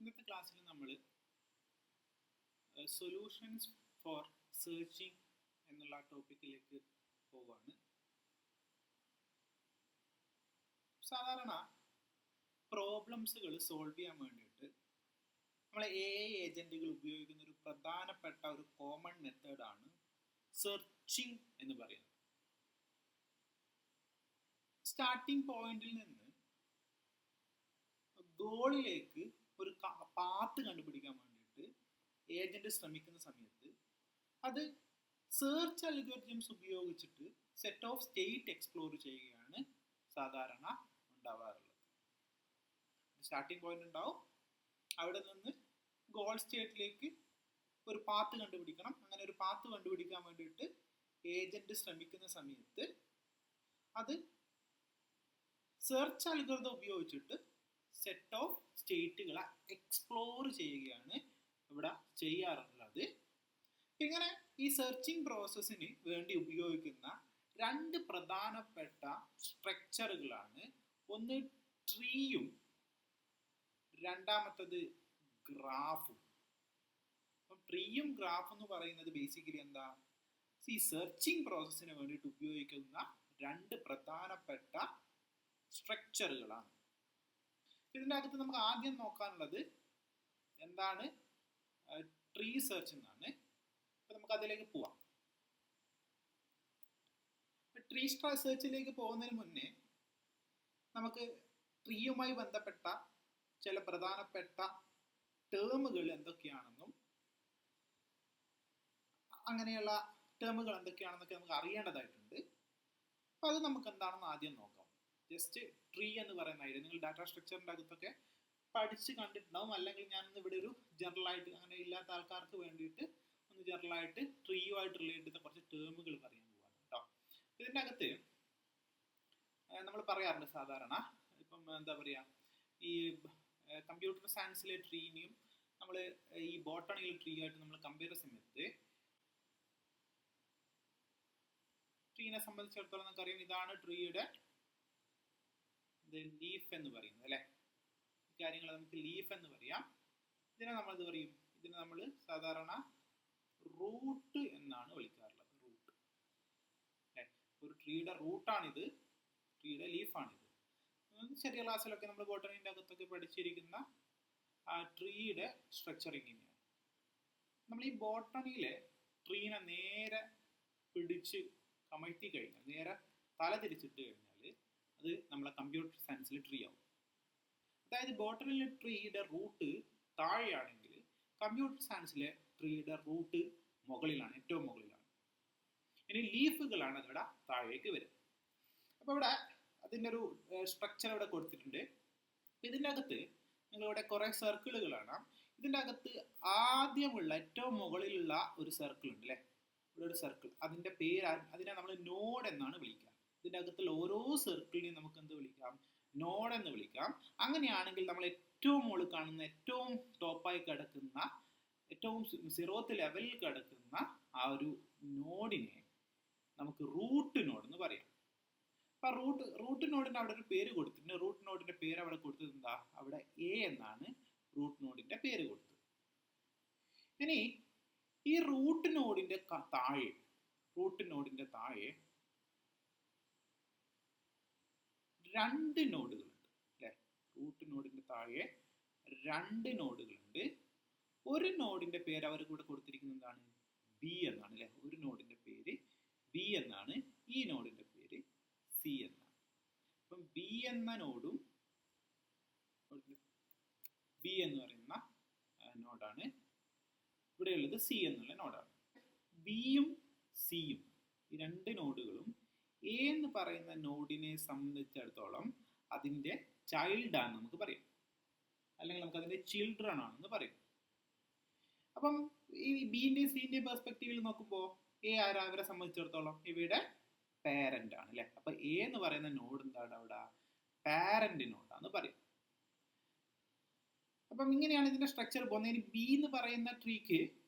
ഇന്നത്തെ ക്ലാസ്സിൽ നമ്മൾ സൊല്യൂഷൻസ് ഫോർ സെർച്ചിങ് എന്നുള്ള ടോപ്പിക്കിലേക്ക് പോവാണ്. സാധാരണ പ്രോബ്ലംസുകൾ സോൾവ് ചെയ്യാൻ വേണ്ടിയിട്ട് നമ്മൾ AI ഏജന്റുകൾ ഉപയോഗിക്കുന്ന ഒരു പ്രധാനപ്പെട്ട ഒരു കോമൺ മെത്തേഡാണ് സെർച്ചിങ് എന്ന് പറയുന്നത്. സ്റ്റാർട്ടിംഗ് പോയിന്റിൽ നിന്ന് ഗോളിലേക്ക് ഒരു പാത്ത് കണ്ടുപിടിക്കാൻ വേണ്ടിയിട്ട് ഏജന്റ് ശ്രമിക്കുന്ന സമയത്ത് അത് സെർച്ച് അൽഗോരിതംസ് ഉപയോഗിച്ചിട്ട് സെറ്റ് ഓഫ് സ്റ്റേറ്റ് എക്സ്പ്ലോർ ചെയ്യുകയാണ് സാധാരണ ഉണ്ടാവാറുള്ളത്. സ്റ്റാർട്ടിംഗ് പോയിന്റ് ഉണ്ടാവും, അവിടെ നിന്ന് ഗോൾ സ്റ്റേറ്റിലേക്ക് ഒരു പാത്ത് കണ്ടുപിടിക്കണം. അങ്ങനെ ഒരു പാത്ത് കണ്ടുപിടിക്കാൻ വേണ്ടിയിട്ട് ഏജന്റ് ശ്രമിക്കുന്ന സമയത്ത് അത് സെർച്ച് അൽഗോരിതം ഉപയോഗിച്ചിട്ട് സെറ്റ് ഓഫ് സ്റ്റേറ്റുകളെ എക്സ്പ്ലോർ ചെയ്യുകയാണ് ഇവിടെ ചെയ്യാറുള്ളത്. ഇങ്ങനെ ഈ സെർച്ചിങ് പ്രോസസ്സിന് വേണ്ടി ഉപയോഗിക്കുന്ന രണ്ട് പ്രധാനപ്പെട്ട സ്ട്രക്ചറുകളാണ്, ഒന്ന് ട്രീയും രണ്ടാമത്തത് ഗ്രാഫും. അപ്പം ട്രീയും ഗ്രാഫ് എന്ന് പറയുന്നത് ബേസിക്കലി എന്താ, ഈ സെർച്ചിങ് പ്രോസസ്സിന് വേണ്ടിയിട്ട് ഉപയോഗിക്കുന്ന രണ്ട് പ്രധാനപ്പെട്ട സ്ട്രക്ചറുകളാണ്. ഇതിൻ്റെ അകത്ത് നമുക്ക് ആദ്യം നോക്കാനുള്ളത് എന്താണ്, ട്രീ സെർച്ച് എന്നാണ്. അപ്പൊ നമുക്ക് അതിലേക്ക് പോവാം. ട്രീ സെർച്ചിലേക്ക് പോകുന്നതിന് മുന്നേ നമുക്ക് ട്രീയുമായി ബന്ധപ്പെട്ട ചില പ്രധാനപ്പെട്ട ടേമുകൾ എന്തൊക്കെയാണെന്നും അങ്ങനെയുള്ള ടേമുകൾ എന്തൊക്കെയാണെന്നൊക്കെ നമുക്ക് അറിയേണ്ടതായിട്ടുണ്ട്. അപ്പൊ അത് നമുക്ക് എന്താണെന്ന് ആദ്യം നോക്കാം. ജസ്റ്റ് ട്രീ എന്ന് പറയുന്ന ഐഡിയ നിങ്ങൾ ഡാറ്റ സ്ട്രക്ചറിൻ്റെ അകത്തൊക്കെ പഠിച്ച് കണ്ടിട്ടുണ്ടാവും, അല്ലെങ്കിൽ ഞാനിന്ന് ഇവിടെ ഒരു ജനറലായിട്ട് അങ്ങനെ ഇല്ലാത്ത ആൾക്കാർക്ക് വേണ്ടിയിട്ട് ഒന്ന് ജനറലായിട്ട് ട്രീയുമായിട്ട് റിലേറ്റ് ചെയ്ത കുറച്ച് ടേമുകൾ പറയാൻ പോവാണ് കേട്ടോ. ഇതിൻ്റെ അകത്ത് നമ്മൾ പറയാറുണ്ട് സാധാരണ, ഇപ്പം എന്താ പറയുക, ഈ കമ്പ്യൂട്ടർ സയൻസിലെ ട്രീനെയും നമ്മൾ ഈ ബോട്ടണിയിലെ ട്രീ ആയിട്ട് നമ്മൾ കമ്പയർ സമയത്ത് ട്രീനെ സംബന്ധിച്ചിടത്തോളം നമുക്കറിയാം, ഇതാണ് ട്രീയുടെ ലീഫ് എന്ന് പറയുന്നത് അല്ലെ. കാര്യങ്ങൾ നമുക്ക് ലീഫ് എന്ന് പറയാം. ഇതിനെ നമ്മൾ എന്ത് പറയും, ഇതിനെ നമ്മൾ സാധാരണ റൂട്ട് എന്നാണ് വിളിക്കാറുള്ളത്. റൂട്ട് അല്ലെ, ഒരു ട്രീയുടെ റൂട്ടാണിത്, ട്രീയുടെ ലീഫാണിത്. ചെറിയ ക്ലാസ്സിലൊക്കെ നമ്മൾ ബോട്ടണിന്റെ അകത്തൊക്കെ പഠിച്ചിരിക്കുന്ന ആ ട്രീയുടെ സ്ട്രക്ചറിങ് തന്നെയാണ്. നമ്മൾ ഈ ബോട്ടണിയിലെ ട്രീനെ നേരെ പിടിച്ച് കമഴ്ത്തി കഴിഞ്ഞാൽ, നേരെ തല തിരിച്ചിട്ട് കഴിഞ്ഞാൽ അത് നമ്മളെ കമ്പ്യൂട്ടർ സയൻസിൽ ട്രീ ആവും. അതായത് ബോട്ടണിയിലെ ട്രീയുടെ റൂട്ട് താഴെയാണെങ്കിൽ കമ്പ്യൂട്ടർ സയൻസിലെ ട്രീയുടെ റൂട്ട് മുകളിലാണ്, ഏറ്റവും മുകളിലാണ്. ഇനി ലീഫുകളാണ് ഇവിടെ താഴേക്ക് വരും. അപ്പോൾ ഇവിടെ അതിൻ്റെ ഒരു സ്ട്രക്ചർ ഇവിടെ കൊടുത്തിട്ടുണ്ട്. ഇതിൻ്റെ അകത്ത് നിങ്ങളിവിടെ കുറേ സർക്കിളുകളാണ്. ഇതിൻ്റെ അകത്ത് ആദ്യമുള്ള ഏറ്റവും മുകളിലുള്ള ഒരു സർക്കിൾ ഉണ്ട് അല്ലേ, ഇവിടെ ഒരു സർക്കിൾ, അതിൻ്റെ പേര് അതിനെ നമ്മൾ നോഡ് എന്നാണ് വിളിക്കുക. ഇതിൻ്റെ അകത്തുള്ള ഓരോ സർക്കിളിനെയും നമുക്ക് എന്ത് വിളിക്കാം, നോഡ് എന്ന് വിളിക്കാം. അങ്ങനെയാണെങ്കിൽ നമ്മൾ ഏറ്റവും മുകളിൽ കാണുന്ന ഏറ്റവും ടോപ്പായി കിടക്കുന്ന ഏറ്റവും 0th ലെവലിൽ കിടക്കുന്ന ആ ഒരു നോഡിനെ നമുക്ക് റൂട്ട് നോഡ് എന്ന് പറയാം. അപ്പൊ റൂട്ട് നോഡിന് അവിടെ ഒരു പേര് കൊടുത്തിട്ടുണ്ട്. റൂട്ട് നോഡിന്റെ പേര് അവിടെ കൊടുത്തത് എന്താ, അവിടെ എ എന്നാണ് റൂട്ട് നോഡിന്റെ പേര് കൊടുത്തത്. ഇനി ഈ റൂട്ട് നോഡിന്റെ താഴെ രണ്ട് നോഡുകളുണ്ട് അല്ലെ. റൂട്ട് നോഡിന്റെ താഴെ രണ്ട് നോഡുകളുണ്ട്. ഒരു നോഡിന്റെ പേര് അവർ കൂടെ കൊടുത്തിരിക്കുന്നത് എന്താണ്, ബി എന്നാണ് അല്ലെ. ഒരു നോഡിന്റെ പേര് ബി എന്നാണ്, ഈ നോഡിന്റെ പേര് സി എന്നാണ്. അപ്പം ബി എന്ന നോഡും ബി എന്ന് പറയുന്ന നോഡാണ്, ഇവിടെയുള്ളത് സി എന്നുള്ള നോഡാണ്. ബിയും സിയും ഈ രണ്ട് നോഡുകളും എ എന്ന് പറയുന്ന നോഡിനെ സംബന്ധിച്ചിടത്തോളം അതിൻ്റെ ചൈൽഡ് ആണെന്ന് നമുക്ക് പറയാം, അല്ലെങ്കിൽ നമുക്ക് അതിൻ്റെ ചിൽഡ്രൺ ആണെന്ന് പറയും. അപ്പം ഈ ബിന്റെയും സിന്റെയും പെർസ്പെക്റ്റീവിൽ നോക്കുമ്പോൾ എ ആരാ, അവരെ സംബന്ധിച്ചിടത്തോളം ഇവയുടെ പാരന്റ് ആണ് അല്ലെ. അപ്പൊ എ എന്ന് പറയുന്ന നോഡ് എന്താണ്, അവിടെ പാരന്റ് നോഡാന്ന് പറയും. അപ്പം ഇങ്ങനെയാണ് ഇതിന്റെ സ്ട്രക്ചർ പോകുന്നത്. ഇനി ബി എന്ന് പറയുന്ന ട്രീക്ക്,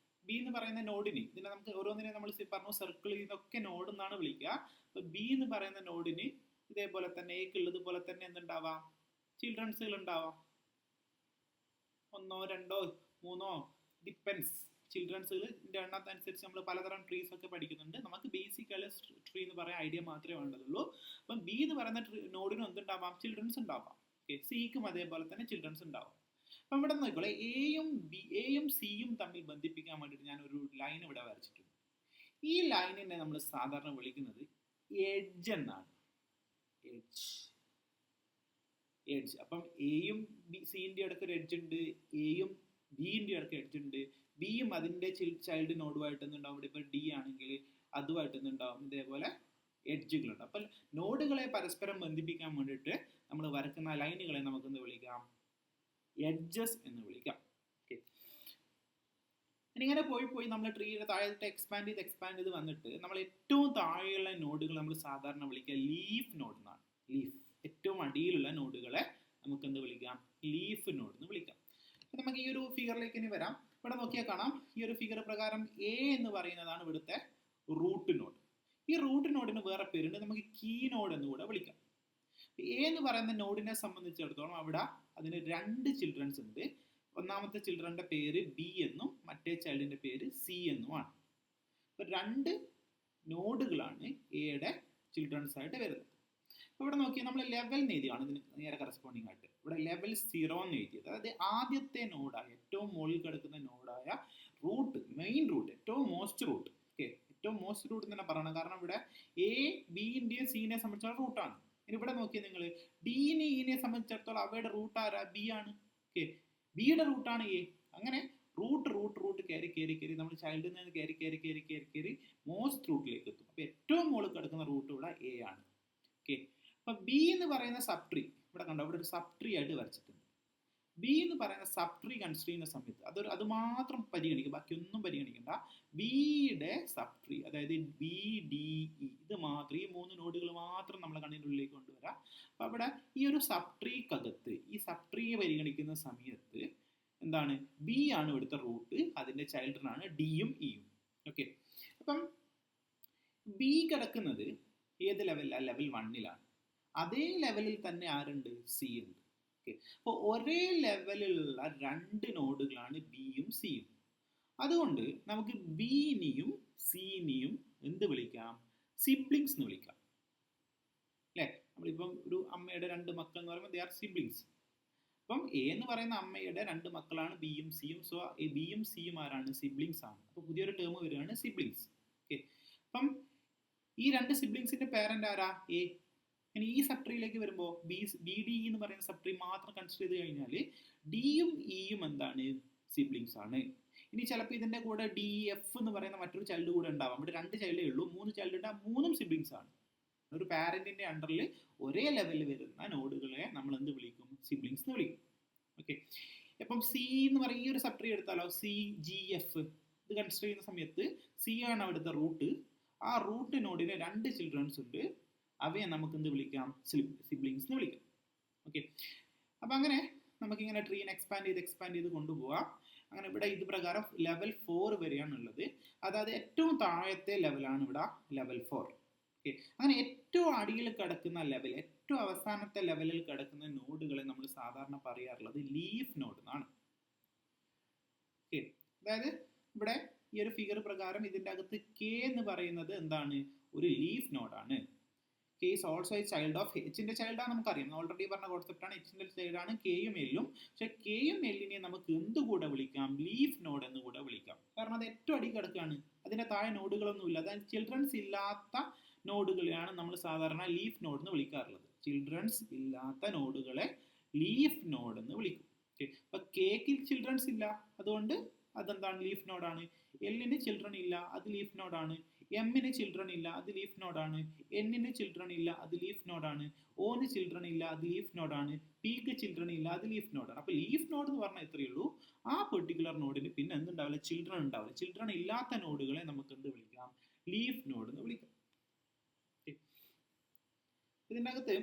ബി എന്ന് പറയുന്ന നോഡിന്, ഇതിനെ നമുക്ക് ഓരോന്നിനെ നമ്മൾ പറഞ്ഞു സർക്കിൾ ഇതൊക്കെ നോഡ് എന്നാണ് വിളിക്കുക. അപ്പൊ ബി എന്ന് പറയുന്ന നോഡിന് ഇതേപോലെ തന്നെ എക്ക് ഉള്ളതുപോലെ തന്നെ എന്തുണ്ടാവാം, ചിൽഡ്രൻസുകൾ ഉണ്ടാവാം. ഒന്നോ രണ്ടോ മൂന്നോ ഡിപ്പെൻസ് ചിൽഡ്രൻസിൻ്റെ എണ്ണത്തനുസരിച്ച് നമ്മൾ പലതരം ട്രീസ് ഒക്കെ പഠിക്കുന്നുണ്ട്. നമുക്ക് ബേസിക്കലി ട്രീ എന്ന് പറയാൻ ഐഡിയ മാത്രമേ വേണ്ടതുള്ളൂ. അപ്പം ബി എന്ന് പറയുന്ന നോഡിന് എന്തുണ്ടാവാം? ചിൽഡ്രൻസ് ഉണ്ടാവാം. ഓക്കെ, സിക്കും അതേപോലെ തന്നെ ചിൽഡ്രൻസ് ഉണ്ടാവും. അപ്പം ഇവിടെ നോക്കിക്കോളെ, എയും സിയും തമ്മിൽ ബന്ധിപ്പിക്കാൻ വേണ്ടിയിട്ട് ഞാൻ ഒരു ലൈൻ ഇവിടെ വരച്ചിട്ടുണ്ട്. ഈ ലൈനിനെ നമ്മൾ സാധാരണ വിളിക്കുന്നത് എഡ്ജ് എന്നാണ്. എഡ്ജ്. അപ്പം എയും സിന്റെ ഇടയ്ക്ക് ഒരു എഡ്ജ് ഉണ്ട്, എയും ബിന്റെ ഇടയ്ക്ക് എഡ്ജ് ഉണ്ട്. ബിയും അതിന്റെ ചൈൽഡ് നോഡുമായിട്ട് എന്തുണ്ടാവും? ഇവിടെ ഇപ്പോൾ ഡി ആണെങ്കിൽ അതുമായിട്ട് എന്തുണ്ടാവും? ഇതേപോലെ എഡ്ജുകളുണ്ട്. അപ്പം നോഡുകളെ പരസ്പരം ബന്ധിപ്പിക്കാൻ വേണ്ടിയിട്ട് നമ്മൾ വരക്കുന്ന ലൈനുകളെ നമുക്ക് എന്ത് വിളിക്കാം? എഡ്ജസ് എന്ന് വിളിക്കാം. ഓക്കെ, ഇങ്ങനെ പോയി നമ്മൾ ട്രീയുടെ താഴത്തെ എക്സ്പാൻഡ് ചെയ്ത് വന്നിട്ട് നമ്മൾ ഏറ്റവും താഴെയുള്ള നോഡുകൾ നമ്മൾ സാധാരണ വിളിക്കുക ലീഫ് നോഡ് എന്നാണ്. ലീഫ്, ഏറ്റവും അടിയിലുള്ള നോഡുകളെ നമുക്ക് എന്ത് വിളിക്കാം? ലീഫ് നോഡ് എന്ന് വിളിക്കാം. അപ്പം നമുക്ക് ഈ ഒരു ഫിഗറിലേക്ക് ഇനി വരാം. ഇവിടെ നോക്കിയാൽ കാണാം, ഈ ഒരു ഫിഗർ പ്രകാരം എ എന്ന് പറയുന്നതാണ് ഇവിടുത്തെ റൂട്ട് നോഡ്. ഈ റൂട്ട് നോഡിന് വേറെ പേരുണ്ട്, നമുക്ക് കീ നോഡ് എന്ന് കൂടെ വിളിക്കാം. എ എന്ന് പറയുന്ന നോഡിനെ സംബന്ധിച്ചിടത്തോളം അവിടെ അതിന് 2 ചിൽഡ്രൻസ് ഉണ്ട്. ഒന്നാമത്തെ ചിൽഡ്രന്റെ പേര് ബി എന്നും മറ്റേ ചൈൽഡിന്റെ പേര് സി എന്നുമാണ്. അപ്പൊ 2 നോഡുകളാണ് എയുടെ ചിൽഡ്രൻസ് ആയിട്ട് വരുന്നത്. അപ്പൊ ഇവിടെ നോക്കിയാൽ നമ്മൾ ലെവൽ എന്ന് എഴുതിയാണ് ഇതിന് നേരെ കറസ്പോണ്ടിങ് ആയിട്ട്. ഇവിടെ ലെവൽ 0 എന്ന് എഴുതിയത്, അതായത് ആദ്യത്തെ നോഡായ, ഏറ്റവും മുകളിൽ കിടക്കുന്ന നോഡായ റൂട്ട്, മെയിൻ റൂട്ട്, ഏറ്റവും മോസ്റ്റ് റൂട്ട്. ഓക്കെ, ഏറ്റവും മോസ്റ്റ് റൂട്ട് തന്നെ പറയണം, കാരണം ഇവിടെ എ ബിന്റെയും സിനെ സംബന്ധിച്ചിടത്തോളം റൂട്ടാണ്. ഇനി ഇവിടെ നോക്കിയാൽ നിങ്ങൾ ഡിനെ ഇനെ സംബന്ധിച്ചിടത്തോളം അവയുടെ റൂട്ട് ആരാ? ബി ആണ്. ഓക്കെ, ബിയുടെ റൂട്ടാണ് എ. അങ്ങനെ റൂട്ട് കയറി നമ്മൾ ചൈൽഡിൽ നിന്ന് കയറി മോസ്റ്റ് റൂട്ടിലേക്ക് എത്തും. അപ്പൊ ഏറ്റവും മുകളിൽ കിടക്കുന്ന റൂട്ട് ഇവിടെ എ ആണ്. ഓക്കെ, അപ്പൊ ബി എന്ന് പറയുന്ന സബ് ട്രീ ഇവിടെ കണ്ടോ, ഇവിടെ ഒരു സബ് ട്രീ ആയിട്ട് വരച്ചിട്ടുണ്ട്. ബി എന്ന് പറയുന്ന സബ് ട്രീ കൺസിഡർ ചെയ്യുന്ന സമയത്ത് അത് മാത്രം പരിഗണിക്കുക, ബാക്കിയൊന്നും പരിഗണിക്കണ്ട. ബിയുടെ സബ് ട്രീ, അതായത് ബി ഡി ഇ, ഇത് മാത്രം, ഈ 3 നോഡുകൾ മാത്രം നമ്മളെ കണ്ണിൻ്റെ ഉള്ളിലേക്ക് കൊണ്ടുവരാം. അപ്പൊ അവിടെ ഈ ഒരു സബ് ട്രീക്കകത്ത് ഈ സബ് ട്രീയെ പരിഗണിക്കുന്ന സമയത്ത് എന്താണ്? ബി ആണ് ഇവിടുത്തെ റൂട്ട്, അതിന്റെ ചിൽഡ്രനാണ് ഡിയും ഇയും. ഓക്കെ, അപ്പം ബി കിടക്കുന്നത് ഏത് ലെവലിലാണ്? ലെവൽ 1ലാണ്. അതേ ലെവലിൽ തന്നെ ആരുണ്ട്? സി ഉണ്ട്. ഓക്കെ, അപ്പോൾ ഒരേ ലെവലിലുള്ള 2 നോഡുകളാണ് ബിയും സിയും. അതുകൊണ്ട് നമുക്ക് ബിനെയും സിനെയും എന്ത് വിളിക്കാം? സിബ്ലിങ്സ് എന്ന് വിളിക്കാം. അല്ലേ, നമ്മളിപ്പം ഒരു അമ്മയുടെ 2 മക്കൾ എന്ന് പറയുമ്പോൾ ദേ ആർ സിബ്ലിങ്സ്. അപ്പം എ എന്ന് പറയുന്ന അമ്മയുടെ 2 മക്കളാണ് ബിയും സിയും. സോ ബിയും സിയും ആരാണ്? സിബ്ലിങ്സ് ആണ്. അപ്പോൾ പുതിയൊരു ടേം വരികയാണ് സിബ്ലിങ്സ്. ഓക്കെ, അപ്പം ഈ 2 സിബ്ലിങ്സിന്റെ പേരന്റ് ആരാ? എ. ഇനി ഈ സബ് ട്രീയിലേക്ക് വരുമ്പോൾ ബി ഡി എന്ന് പറയുന്ന സബ് ട്രീ മാത്രം കൺസിഡർ ചെയ്ത് കഴിഞ്ഞാൽ ഡിയും ഇയും എന്താണ്? സിബ്ലിങ്സ് ആണ്. ഇനി ചിലപ്പോൾ ഇതിന്റെ കൂടെ ഡി എഫ് എന്ന് പറയുന്ന മറ്റൊരു ചൈൽഡ് കൂടെ ഉണ്ടാവാം. ഇവിടെ 2 ചൈൽഡേ ഉള്ളൂ, 3 ചൈൽഡ് ഉണ്ട്, 3ഉം സിബ്ലിങ്സ് ആണ്. ഒരു പാരന്റിന്റെ അണ്ടറിൽ ഒരേ ലെവലിൽ വരുന്ന നോഡുകളെ നമ്മൾ എന്ത് വിളിക്കും? സിബ്ലിങ്സ് എന്ന് വിളിക്കും. ഓക്കെ, അപ്പം സി എന്ന് പറയുന്ന ഈ ഒരു സബ് ട്രീ എടുത്താലോ, സി ജി എഫ്, ഇത് കൺസിഡർ ചെയ്യുന്ന സമയത്ത് സി ആണ് അവിടുത്തെ റൂട്ട്. ആ റൂട്ട് നോഡിന് 2 ചിൽഡ്രൻസ് ഉണ്ട്, അവയെ നമുക്ക് എന്ത് വിളിക്കാം? സിബ്ലിങ്സ് എന്ന് വിളിക്കാം. ഓക്കെ, അപ്പം അങ്ങനെ നമുക്കിങ്ങനെ ട്രീനെ എക്സ്പാൻഡ് ചെയ്ത് കൊണ്ടുപോകാം. അങ്ങനെ ഇവിടെ ഇത് പ്രകാരം ലെവൽ 4 വരെയാണ് ഉള്ളത്. അതായത് ഏറ്റവും താഴത്തെ ലെവലാണ് ഇവിടെ ലെവൽ 4. ഓക്കെ, അങ്ങനെ ഏറ്റവും അടിയിൽ കിടക്കുന്ന ലെവൽ, ഏറ്റവും അവസാനത്തെ ലെവലിൽ കിടക്കുന്ന നോഡുകളെ നമ്മൾ സാധാരണ പറയാറുള്ളത് ലീഫ് നോഡ് എന്നാണ്. ഓക്കെ, അതായത് ഇവിടെ ഈ ഒരു ഫിഗർ പ്രകാരം ഇതിൻ്റെ അകത്ത് കെ എന്ന് പറയുന്നത് എന്താണ്? ഒരു ലീഫ് നോഡാണ്. K is also a child of എച്ചിന്റെ ചൈൽഡാണ്, നമുക്കറിയാം, ഓൾറെഡി പറഞ്ഞ കോൺസെപ്റ്റാണ്. എച്ചിന്റെ ചൈൽഡാണ് കെയും എല്ലും. പക്ഷെ കെയും എല്ലിനെ നമുക്ക് എന്തുകൂടെ വിളിക്കാം? ലീഫ് നോഡ് എന്ന് കൂടെ വിളിക്കാം. കാരണം അത് ഏറ്റവും അടി കിടക്കുകയാണ്, അതിന്റെ താഴെ നോഡുകളൊന്നുമില്ല. അതായത് ചിൽഡ്രൻസ് ഇല്ലാത്ത നോഡുകളെയാണ് നമ്മൾ സാധാരണ ലീഫ് നോഡ് എന്ന് വിളിക്കാറുള്ളത്. ചിൽഡ്രൻസ് ഇല്ലാത്ത നോഡുകളെ ലീഫ് നോഡ് എന്ന് വിളിക്കും. ഓക്കെ, അപ്പൊ കെക്ക് ചിൽഡ്രൻസ് ഇല്ല, അതുകൊണ്ട് അതെന്താണ്? ലീഫ് നോഡാണ്. എല്ലിന് ചിൽഡ്രൻ ഇല്ല, അത് ലീഫ് നോഡാണ്. എമ്മിന് ചിൽഡ്രൻ ഇല്ല, അത് ലീഫ് നോഡാണ്. എന്നിന് ചിൽഡ്രൻ ഇല്ല, അത് ലീഫ് നോഡാണ്. ഓന് ചിൽഡ്രൻ ഇല്ല, അത് ലീഫ് നോഡാണ്. പിക്ക് ചിൽഡ്രൻ ഇല്ല, അത് ലീഫ് നോഡാണ്. അപ്പൊ ലീഫ് നോഡ് എന്ന് പറഞ്ഞാൽ ഇത്രയേ ഉള്ളൂ. ആ പെർട്ടിക്കുലർ നോഡിന് പിന്നെ എന്തുണ്ടാവില്ല? ചിൽഡ്രൻ ഉണ്ടാവില്ല. ചിൽഡ്രൻ ഇല്ലാത്ത നോഡുകളെ നമുക്ക് എന്ത് വിളിക്കാം? ലീഫ് നോഡ് എന്ന് വിളിക്കാം. ഇതിൻ്റെ അകത്ത്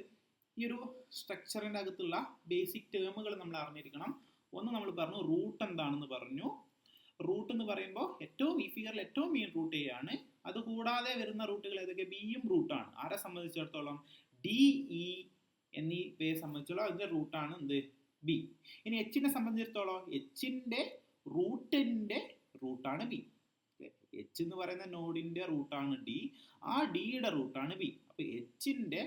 ഈ ഒരു സ്ട്രക്ചറിൻ്റെ അകത്തുള്ള ബേസിക് ടേമുകൾ നമ്മൾ അറിഞ്ഞിരിക്കണം. ഒന്ന് നമ്മൾ പറഞ്ഞു റൂട്ട് എന്താണെന്ന് പറഞ്ഞു. റൂട്ട് എന്ന് പറയുമ്പോൾ ഈ ഫിഗറിൽ ഏറ്റവും മെയിൻ റൂട്ട് എ ആണ്. അതുകൂടാതെ വരുന്ന റൂട്ടുകൾ ഏതൊക്കെ? ബിയും റൂട്ടാണ്. ആരെ സംബന്ധിച്ചിടത്തോളം? ഡി ഇ എന്നീ പേയെ സംബന്ധിച്ചുള്ള അതിന്റെ റൂട്ടാണ് എന്ത്? ബി. ഇനി എച്ചിനെ സംബന്ധിച്ചിടത്തോളം എച്ചിന്റെ റൂട്ടാണ് ബി. എച്ച് എന്ന് പറയുന്ന നോഡിന്റെ റൂട്ടാണ് ഡി, ആ ഡിയുടെ റൂട്ടാണ് ബി. അപ്പൊ എച്ചിന്റെ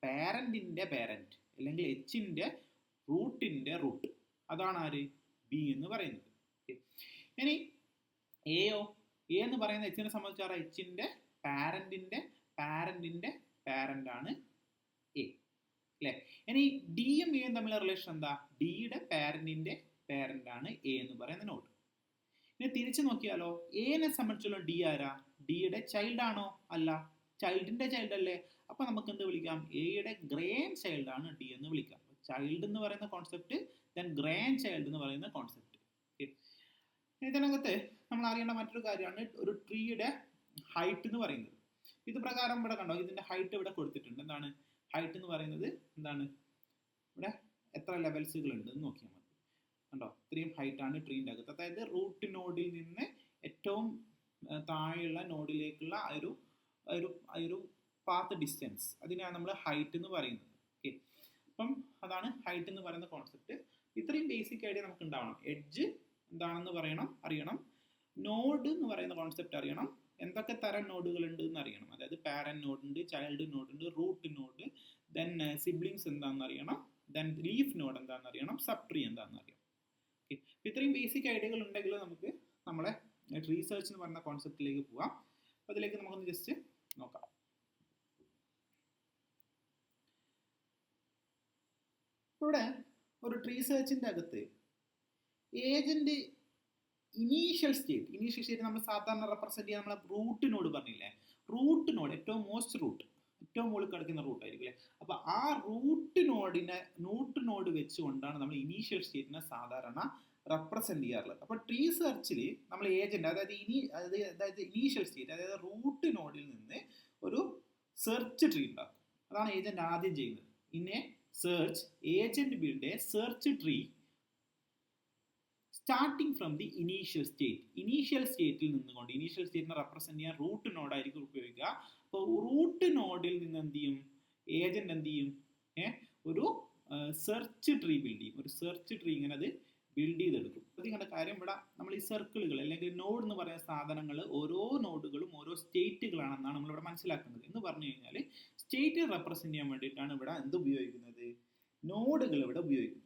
പാരന്റിന്റെ പാരന്റ് അല്ലെങ്കിൽ എച്ചിന്റെ റൂട്ടിന്റെ റൂട്ട് അതാണ് ആര്? ബി എന്ന് പറയുന്നത്. ഇനി എയോ, എ എന്ന് പറയുന്ന എച്ചിനെ സംബന്ധിച്ചാൽ എച്ചിന്റെ പാരന്റിന്റെ പാരന്റ് ആണ് എ അല്ലെ. ഇനി ഡിയും എയും തമ്മിലുള്ള റിലേഷൻ എന്താ? ഡിയുടെ പാരന്റിന്റെ പാരന്റ് ആണ് എ എന്ന് പറയുന്ന നോഡ്. ഇനി തിരിച്ചു നോക്കിയാലോ, എനെ സംബന്ധിച്ചുള്ള ഡി ആരാ? ഡിയുടെ ചൈൽഡ് ആണോ? അല്ല, ചൈൽഡിന്റെ ചൈൽഡ് അല്ലേ. അപ്പൊ നമുക്ക് എന്ത് വിളിക്കാം? എയുടെ ഗ്രാൻഡ് ചൈൽഡ് ആണ് ഡി എന്ന് വിളിക്കാം. ചൈൽഡ് എന്ന് പറയുന്ന കോൺസെപ്റ്റ്, ദെൻ ഗ്രാൻഡ് ചൈൽഡ് എന്ന് പറയുന്ന കോൺസെപ്റ്റ്. ഇതിനകത്ത് നമ്മൾ അറിയേണ്ട മറ്റൊരു കാര്യമാണ് ഒരു ട്രീയുടെ ഹൈറ്റ് എന്ന് പറയുന്നത്. ഇത് പ്രകാരം ഇവിടെ കണ്ടോ, ഇതിന്റെ ഹൈറ്റ് ഇവിടെ കൊടുത്തിട്ടുണ്ട്. എന്താണ് ഹൈറ്റ് എന്ന് പറയുന്നത്? എന്താണ് ഇവിടെ എത്ര ലെവൽസുകൾ ഉണ്ട് എന്ന് നോക്കിയാൽ മതി. കണ്ടോ, ഇത്രയും ഹൈറ്റ് ആണ് ട്രീൻ്റെ അകത്ത്. അതായത് റൂട്ട് നോഡിൽ നിന്ന് ഏറ്റവും താഴെയുള്ള നോഡിലേക്കുള്ള ഒരു പാത്ത് ഡിസ്റ്റൻസ്, അതിനെയാണ് നമ്മൾ ഹൈറ്റ് എന്ന് പറയുന്നത്. ഓക്കെ, അപ്പം അതാണ് ഹൈറ്റ് എന്ന് പറയുന്ന കോൺസെപ്റ്റ്. ഇത്രയും ബേസിക് ഐഡിയ നമുക്ക് ഉണ്ടാവണം. എഡ്ജ് എന്താണെന്ന് അറിയണം. നോഡ് എന്ന് പറയുന്ന കോൺസെപ്റ്റ് അറിയണം. എന്തൊക്കെ തരം നോഡുകൾ ഉണ്ട് എന്ന് അറിയണം. അതായത് പാരന്റ് നോഡ് ഉണ്ട്, ചൈൽഡ് നോഡ് ഉണ്ട്, റൂട്ട് നോഡ്, ദെൻ സിബ്ലിങ്സ് എന്താണെന്ന് അറിയണം, ദെൻ ലീഫ് നോഡ് എന്താണെന്ന് അറിയണം, സബ് ട്രീ എന്താണെന്ന് അറിയണം. ഓക്കെ, ഇത്രയും ബേസിക് ഐഡിയകൾ ഉണ്ടെങ്കിൽ നമുക്ക് നമ്മളെ ട്രീ സെർച്ച് എന്ന് പറയുന്ന കോൺസെപ്റ്റിലേക്ക് പോവാം. അപ്പോൾ അതിലേക്ക് നമുക്കൊന്ന് ജസ്റ്റ് നോക്കാം. ഇവിടെ ഒരു ട്രീ സെർച്ചിന്റെ അകത്ത് ഏജന്റ് ഇനീഷ്യൽ സ്റ്റേറ്റ് നമ്മൾ സാധാരണ റെപ്രസെന്റ് ചെയ്യാൻ നമ്മളെ റൂട്ട് നോഡ് പറഞ്ഞില്ലേ. റൂട്ട് നോഡ് ഏറ്റവും മോസ്റ്റ് റൂട്ട്, ഏറ്റവും മുകളിൽ കിടക്കുന്ന റൂട്ട് ആയിരിക്കും അല്ലേ. അപ്പൊ ആ റൂട്ട് നോഡ് വെച്ചുകൊണ്ടാണ് നമ്മൾ ഇനീഷ്യൽ സ്റ്റേറ്റിനെ സാധാരണ റെപ്രസെന്റ് ചെയ്യാറുള്ളത്. അപ്പൊ ട്രീ സെർച്ചിൽ നമ്മൾ ഏജന്റ് അതായത് ഇനീഷ്യൽ സ്റ്റേറ്റ്, അതായത് റൂട്ട് നോഡിൽ നിന്ന് ഒരു സെർച്ച് ട്രീ ഉണ്ടാക്കും. അതാണ് ഏജന്റ് ആദ്യം ചെയ്യുന്നത്. ഇന്നെ search agent build A search tree starting from the initial state. Initial സ്റ്റേറ്റിൽ നിന്നുകൊണ്ട്, ഇനീഷ്യൽ സ്റ്റേറ്റിനെ റെപ്രസെന്റ് ചെയ്യാൻ റൂട്ട് നോഡ് ആയിരിക്കും ഉപയോഗിക്കുക. അപ്പോൾ റൂട്ട് നോഡിൽ നിന്ന് എന്ത് ചെയ്യും? ഏജന്റ് എന്ത് ചെയ്യും? ഒരു സെർച്ച് ട്രീ ബിൽഡ് ചെയ്യും. ഒരു സെർച്ച് ട്രീ ഇങ്ങനെ അത് ബിൽഡ് ചെയ്തെടുക്കും. അതിങ്ങളുടെ കാര്യം ഇവിടെ നമ്മൾ ഈ സർക്കിളുകൾ അല്ലെങ്കിൽ നോഡ് എന്ന് പറയുന്ന സാധനങ്ങൾ ഓരോ നോഡുകളും ഓരോ സ്റ്റേറ്റുകളാണെന്നാണ് നമ്മളിവിടെ മനസ്സിലാക്കുന്നത്. എന്ന് പറഞ്ഞു കഴിഞ്ഞാൽ സ്റ്റേറ്റ് റെപ്രസെന്റ് ചെയ്യാൻ വേണ്ടിയിട്ടാണ് ഇവിടെ എന്ത് ഉപയോഗിക്കുന്നത്? നോഡുകൾ ഇവിടെ ഉപയോഗിക്കുന്നത്.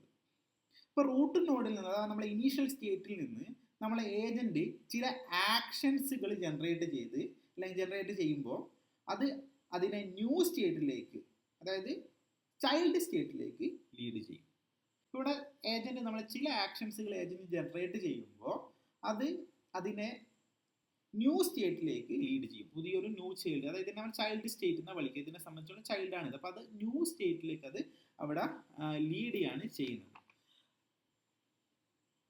ഇപ്പോൾ റൂട്ട് നോഡിൽ നിന്ന്, അതായത് നമ്മളെ ഇനീഷ്യൽ സ്റ്റേറ്റിൽ നിന്ന് നമ്മളെ ഏജന്റ് ചില ആക്ഷൻസുകൾ ജനറേറ്റ് ചെയ്യുമ്പോൾ അതിനെ ന്യൂ സ്റ്റേറ്റിലേക്ക്, അതായത് ചൈൽഡ് സ്റ്റേറ്റിലേക്ക് ലീഡ് ചെയ്യും. ഇവിടെ ഏജന്റ് നമ്മൾ ചില ആക്ഷൻസുകൾ ഏജന്റ് ജനറേറ്റ് ചെയ്യുമ്പോൾ അതിനെ ന്യൂ സ്റ്റേറ്റിലേക്ക് ലീഡ് ചെയ്യും. പുതിയൊരു ന്യൂ ചൈൽഡ്, അതായത് നമ്മൾ ചൈൽഡ് സ്റ്റേറ്റ് എന്നാണ് വിളിക്കുക. ഇതിനെ സംബന്ധിച്ചുള്ള ചൈൽഡാണിത്. അപ്പോൾ അത് ന്യൂ സ്റ്റേറ്റിലേക്ക് അത് അവിടെ ലീഡ് ചെയ്യാണ് ചെയ്യുന്നത്.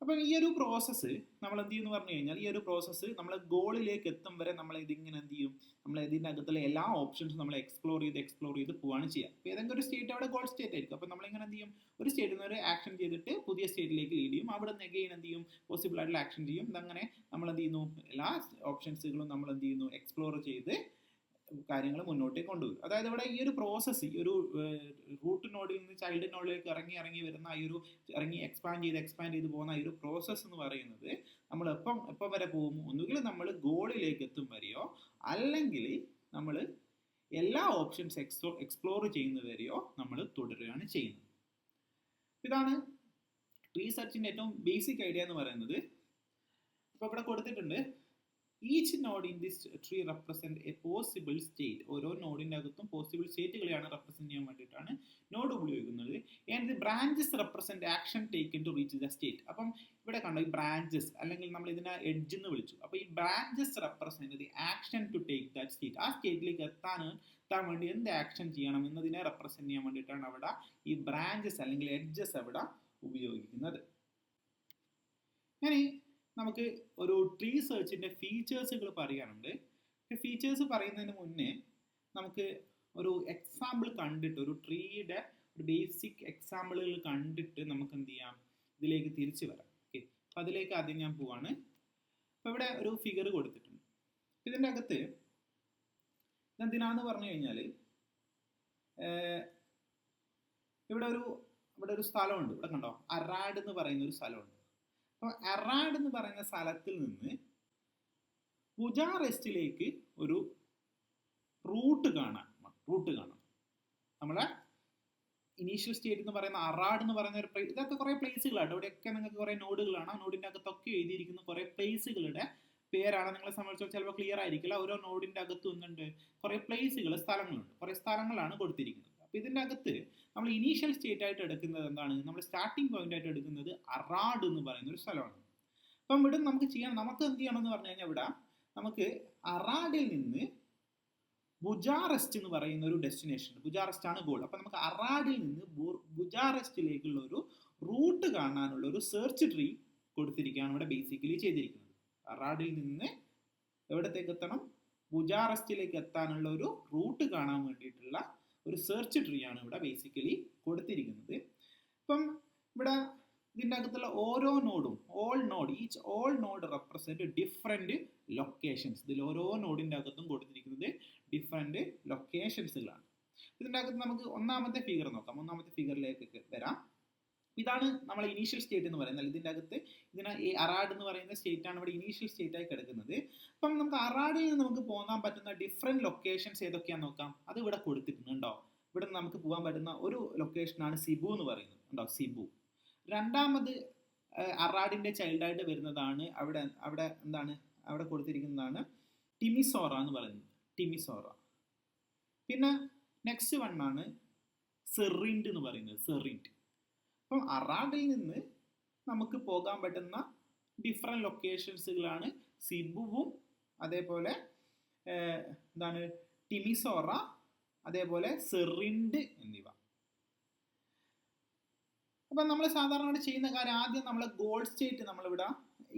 അപ്പം ഈ ഒരു പ്രോസസ്സ് നമ്മൾ എന്ത് ചെയ്യുമെന്ന് പറഞ്ഞു കഴിഞ്ഞാൽ, ഈ ഒരു പ്രോസസ്സ് നമ്മൾ ഗോളിലേക്ക് എത്തും വരെ നമ്മൾ ഇതിങ്ങനെ എന്ത് ചെയ്യും? നമ്മൾ ഇതിൻ്റെ അകത്തുള്ള എല്ലാ ഓപ്ഷൻസും നമ്മൾ എക്സ്പ്ലോർ ചെയ്ത് പോവാണ് ചെയ്യുക. അപ്പോൾ ഏതെങ്കിലും ഒരു സ്റ്റേറ്റ് അവിടെ ഗോൾ സ്റ്റേറ്റ് ആയിരിക്കും. അപ്പോൾ നമ്മളിങ്ങനെ എന്ത് ചെയ്യും? ഒരു സ്റ്റേറ്റിൽ നിന്ന് ഒരു ആക്ഷൻ ചെയ്തിട്ട് പുതിയ സ്റ്റേറ്റിലേക്ക് ലീഡ് ചെയ്യും. അവിടെ നിന്ന് അഗെയിൻ എന്ത് ചെയ്യും? പോസിബിൾ ആയിട്ടുള്ള ആക്ഷൻ ചെയ്യും. ഇതങ്ങനെ നമ്മൾ എന്ത് ചെയ്യുന്നു? എല്ലാ ഓപ്ഷൻസുകളും നമ്മൾ എന്ത് ചെയ്യുന്നു? എക്സ്പ്ലോർ ചെയ്ത് കാര്യങ്ങൾ മുന്നോട്ടേക്ക് കൊണ്ടുപോകും. അതായത് ഇവിടെ ഈ ഒരു പ്രോസസ്സ്, ഈ ഒരു റൂട്ട് നോഡിൽ നിന്ന് ചൈൽഡ് നോഡിലേക്ക് ഇറങ്ങി വരുന്ന ഈ ഒരു എക്സ്പാൻഡ് ചെയ്ത് പോകുന്ന ഈ ഒരു പ്രോസസ്സ് എന്ന് പറയുന്നത് നമ്മൾ എപ്പം വരെ പോകും? ഒന്നുകിൽ നമ്മൾ ഗോളിലേക്ക് എത്തും വരെയോ, അല്ലെങ്കിൽ നമ്മൾ എല്ലാ ഓപ്ഷൻസ് എക്സ്പ്ലോർ ചെയ്യുന്നവരെയോ നമ്മൾ തുടരുകയാണ് ചെയ്യുന്നത്. ഇതാണ് ട്രീ സെർച്ചിന്റെ ഏറ്റവും ബേസിക് ഐഡിയ എന്ന് പറയുന്നത്. അപ്പോൾ ഇവിടെ കൊടുത്തിട്ടുണ്ട്, each node in this tree represent A possible state. ഓരോ നോഡിന്റെ അകത്തും പോസിബിൾ സ്റ്റേറ്റുകളെയാണ് റെപ്രസെന്റ് ചെയ്യാൻ വേണ്ടിയിട്ടാണ് നോഡ് ഉപയോഗിക്കുന്നത്. And the branches represent action taken to reach the state. അപ്പം ഇവിടെ കണ്ടോ, ഈ ബ്രാഞ്ചസ് അല്ലെങ്കിൽ നമ്മൾ ഇതിനെ എഡ്ജ് എന്ന് വിളിച്ചു. അപ്പോൾ ഈ branches represent the action to take that state. ആ സ്റ്റേറ്റിലേക്ക് എത്താൻ വേണ്ടി എന്ത് ആക്ഷൻ ചെയ്യണം എന്നതിനെ റെപ്രസെന്റ് ചെയ്യാൻ വേണ്ടിയിട്ടാണ് അവിടെ ഈ ബ്രാഞ്ചസ് അല്ലെങ്കിൽ എഡ്ജസ് അവിടെ ഉപയോഗിക്കുന്നത്. ഇനി നമുക്ക് ഒരു ട്രീ സെർച്ചിന്റെ ഫീച്ചേഴ്സുകൾ പറയാനുണ്ട്. ഫീച്ചേഴ്സ് പറയുന്നതിന് മുന്നേ നമുക്ക് ഒരു എക്സാമ്പിൾ കണ്ടിട്ട്, ഒരു ട്രീയുടെ ഒരു ബേസിക് എക്സാമ്പിളുകൾ കണ്ടിട്ട് നമുക്ക് എന്ത് ചെയ്യാം? ഇതിലേക്ക് തിരിച്ചു വരാം. ഓക്കെ, അപ്പം അതിലേക്ക് ആദ്യം ഞാൻ പോവാണ്. അപ്പം ഇവിടെ ഒരു ഫിഗർ കൊടുത്തിട്ടുണ്ട്. ഇതിൻ്റെ അകത്ത് എന്തിനാന്ന് പറഞ്ഞു കഴിഞ്ഞാൽ, ഇവിടെ ഒരു ഇവിടെ ഒരു സ്ഥലമുണ്ട്, ഇവിടെ കണ്ടോ അറാഡ് എന്ന് പറയുന്ന ഒരു സ്ഥലമുണ്ട്. അപ്പോൾ അറാഡ് എന്ന് പറയുന്ന സ്ഥലത്തിൽ നിന്ന് ബുജാറെസ്റ്റിലേക്ക് ഒരു റൂട്ട് കാണാം. നമ്മളെ ഇനീഷ്യൽ സ്റ്റേറ്റ് എന്ന് പറയുന്ന അറാഡ് എന്ന് പറയുന്ന ഒരു ഇതൊക്കെ കുറേ പ്ലേസുകളാണ്. ഇവിടെയൊക്കെ നിങ്ങൾക്ക് കുറേ നോഡുകളാണ്. നോഡിൻ്റെ അകത്തൊക്കെ എഴുതിയിരിക്കുന്ന കുറേ പ്ലേസുകളുടെ പേരാണ്. നിങ്ങളെ സംബന്ധിച്ച് ചിലപ്പോൾ ക്ലിയർ ആയിരിക്കില്ല. ഓരോ നോഡിൻ്റെ അകത്ത് ഒന്നുണ്ട് കുറേ പ്ലേസുകൾ, സ്ഥലങ്ങളുണ്ട്, കുറേ സ്ഥലങ്ങളാണ് കൊടുത്തിരിക്കുന്നത്. അപ്പോൾ ഇതിൻ്റെ അകത്ത് നമ്മൾ ഇനീഷ്യൽ സ്റ്റേറ്റ് ആയിട്ട് എടുക്കുന്നത് എന്താണ്, നമ്മൾ സ്റ്റാർട്ടിംഗ് പോയിന്റ് ആയിട്ട് എടുക്കുന്നത് അറാഡ് എന്ന് പറയുന്ന ഒരു സ്ഥലമാണ്. അപ്പം ഇവിടെ നമുക്ക് നമുക്ക് എന്ത് ചെയ്യണം എന്ന് പറഞ്ഞു കഴിഞ്ഞാൽ ഇവിടെ നമുക്ക് അറാഡിൽ നിന്ന് ബുജാറെസ്റ്റ് എന്ന് പറയുന്ന ഒരു ഡെസ്റ്റിനേഷൻ, ബുജാറെസ്റ്റ് ആണ് ഗോൾ. അപ്പം നമുക്ക് അറാഡിൽ നിന്ന് ബുജാറെസ്റ്റിലേക്കുള്ള ഒരു റൂട്ട് കാണാനുള്ള ഒരു സെർച്ച് ട്രീ കൊടുത്തിരിക്കുകയാണ് ഇവിടെ ബേസിക്കലി ചെയ്തിരിക്കുന്നത്. അറാഡിൽ നിന്ന് എവിടത്തേക്ക് എത്തണം, ബുജാറെസ്റ്റിലേക്ക് എത്താനുള്ള ഒരു റൂട്ട് കാണാൻ വേണ്ടിയിട്ടുള്ള ഒരു സെർച്ച് ട്രീ ആണ് ഇവിടെ ബേസിക്കലി കൊടുത്തിരിക്കുന്നത്. അപ്പം ഇവിടെ ഇതിൻ്റെ അകത്തുള്ള ഓരോ നോഡും all node represent different locations. ഇതിൽ ഓരോ നോഡിൻ്റെ അകത്തും കൊടുത്തിരിക്കുന്നത് ഡിഫറെന്റ് ലൊക്കേഷൻസുകളാണ്. ഇതിൻ്റെ അകത്ത് നമുക്ക് ഒന്നാമത്തെ ഫിഗർ നോക്കാം. ഒന്നാമത്തെ ഫിഗറിലേക്ക് വരാം. ഇതാണ് നമ്മളെ ഇനീഷ്യൽ സ്റ്റേറ്റ് എന്ന് പറയുന്നത്. ഇതിൻ്റെ അകത്ത് ഈ അറാഡ് എന്ന് പറയുന്ന സ്റ്റേറ്റ് ആണ് ഇവിടെ ഇനീഷ്യൽ സ്റ്റേറ്റ് ആയി കിടക്കുന്നത്. അപ്പം നമുക്ക് അറാഡിൽ നിന്ന് നമുക്ക് പോകാൻ പറ്റുന്ന ഡിഫറെന്റ് ലൊക്കേഷൻസ് ഏതൊക്കെയാണെന്ന് നോക്കാം. അത് ഇവിടെ കൊടുത്തിട്ടുണ്ടോ. ഇവിടെ നമുക്ക് പോകാൻ പറ്റുന്ന ഒരു ലൊക്കേഷനാണ് സിബു എന്ന് പറയുന്നത്. ഉണ്ടോ, സിബു. രണ്ടാമത് അറാഡിന്റെ ചൈൽഡായിട്ട് വരുന്നതാണ് അവിടെ എന്താണ് അവിടെ കൊടുത്തിരിക്കുന്നതാണ് ടിമിസോറ എന്ന് പറയുന്നത്, ടിമിസോറ. പിന്നെ നെക്സ്റ്റ് വൺ ആണ് സെറിൻഡ് എന്ന് പറയുന്നത്, സെറിൻഡ്. അപ്പം അറാഡിൽ നിന്ന് നമുക്ക് പോകാൻ പറ്റുന്ന ഡിഫറെന്റ് ലൊക്കേഷൻസുകളാണ് സിബുവും അതേപോലെ എന്താണ് ടിമിസോറ, അതേപോലെ സെറിൻഡ് എന്നിവ. അപ്പം നമ്മൾ സാധാരണ ചെയ്യുന്ന കാര്യം, ആദ്യം നമ്മളെ ഗോൾ സ്റ്റേറ്റ് നമ്മളിവിടെ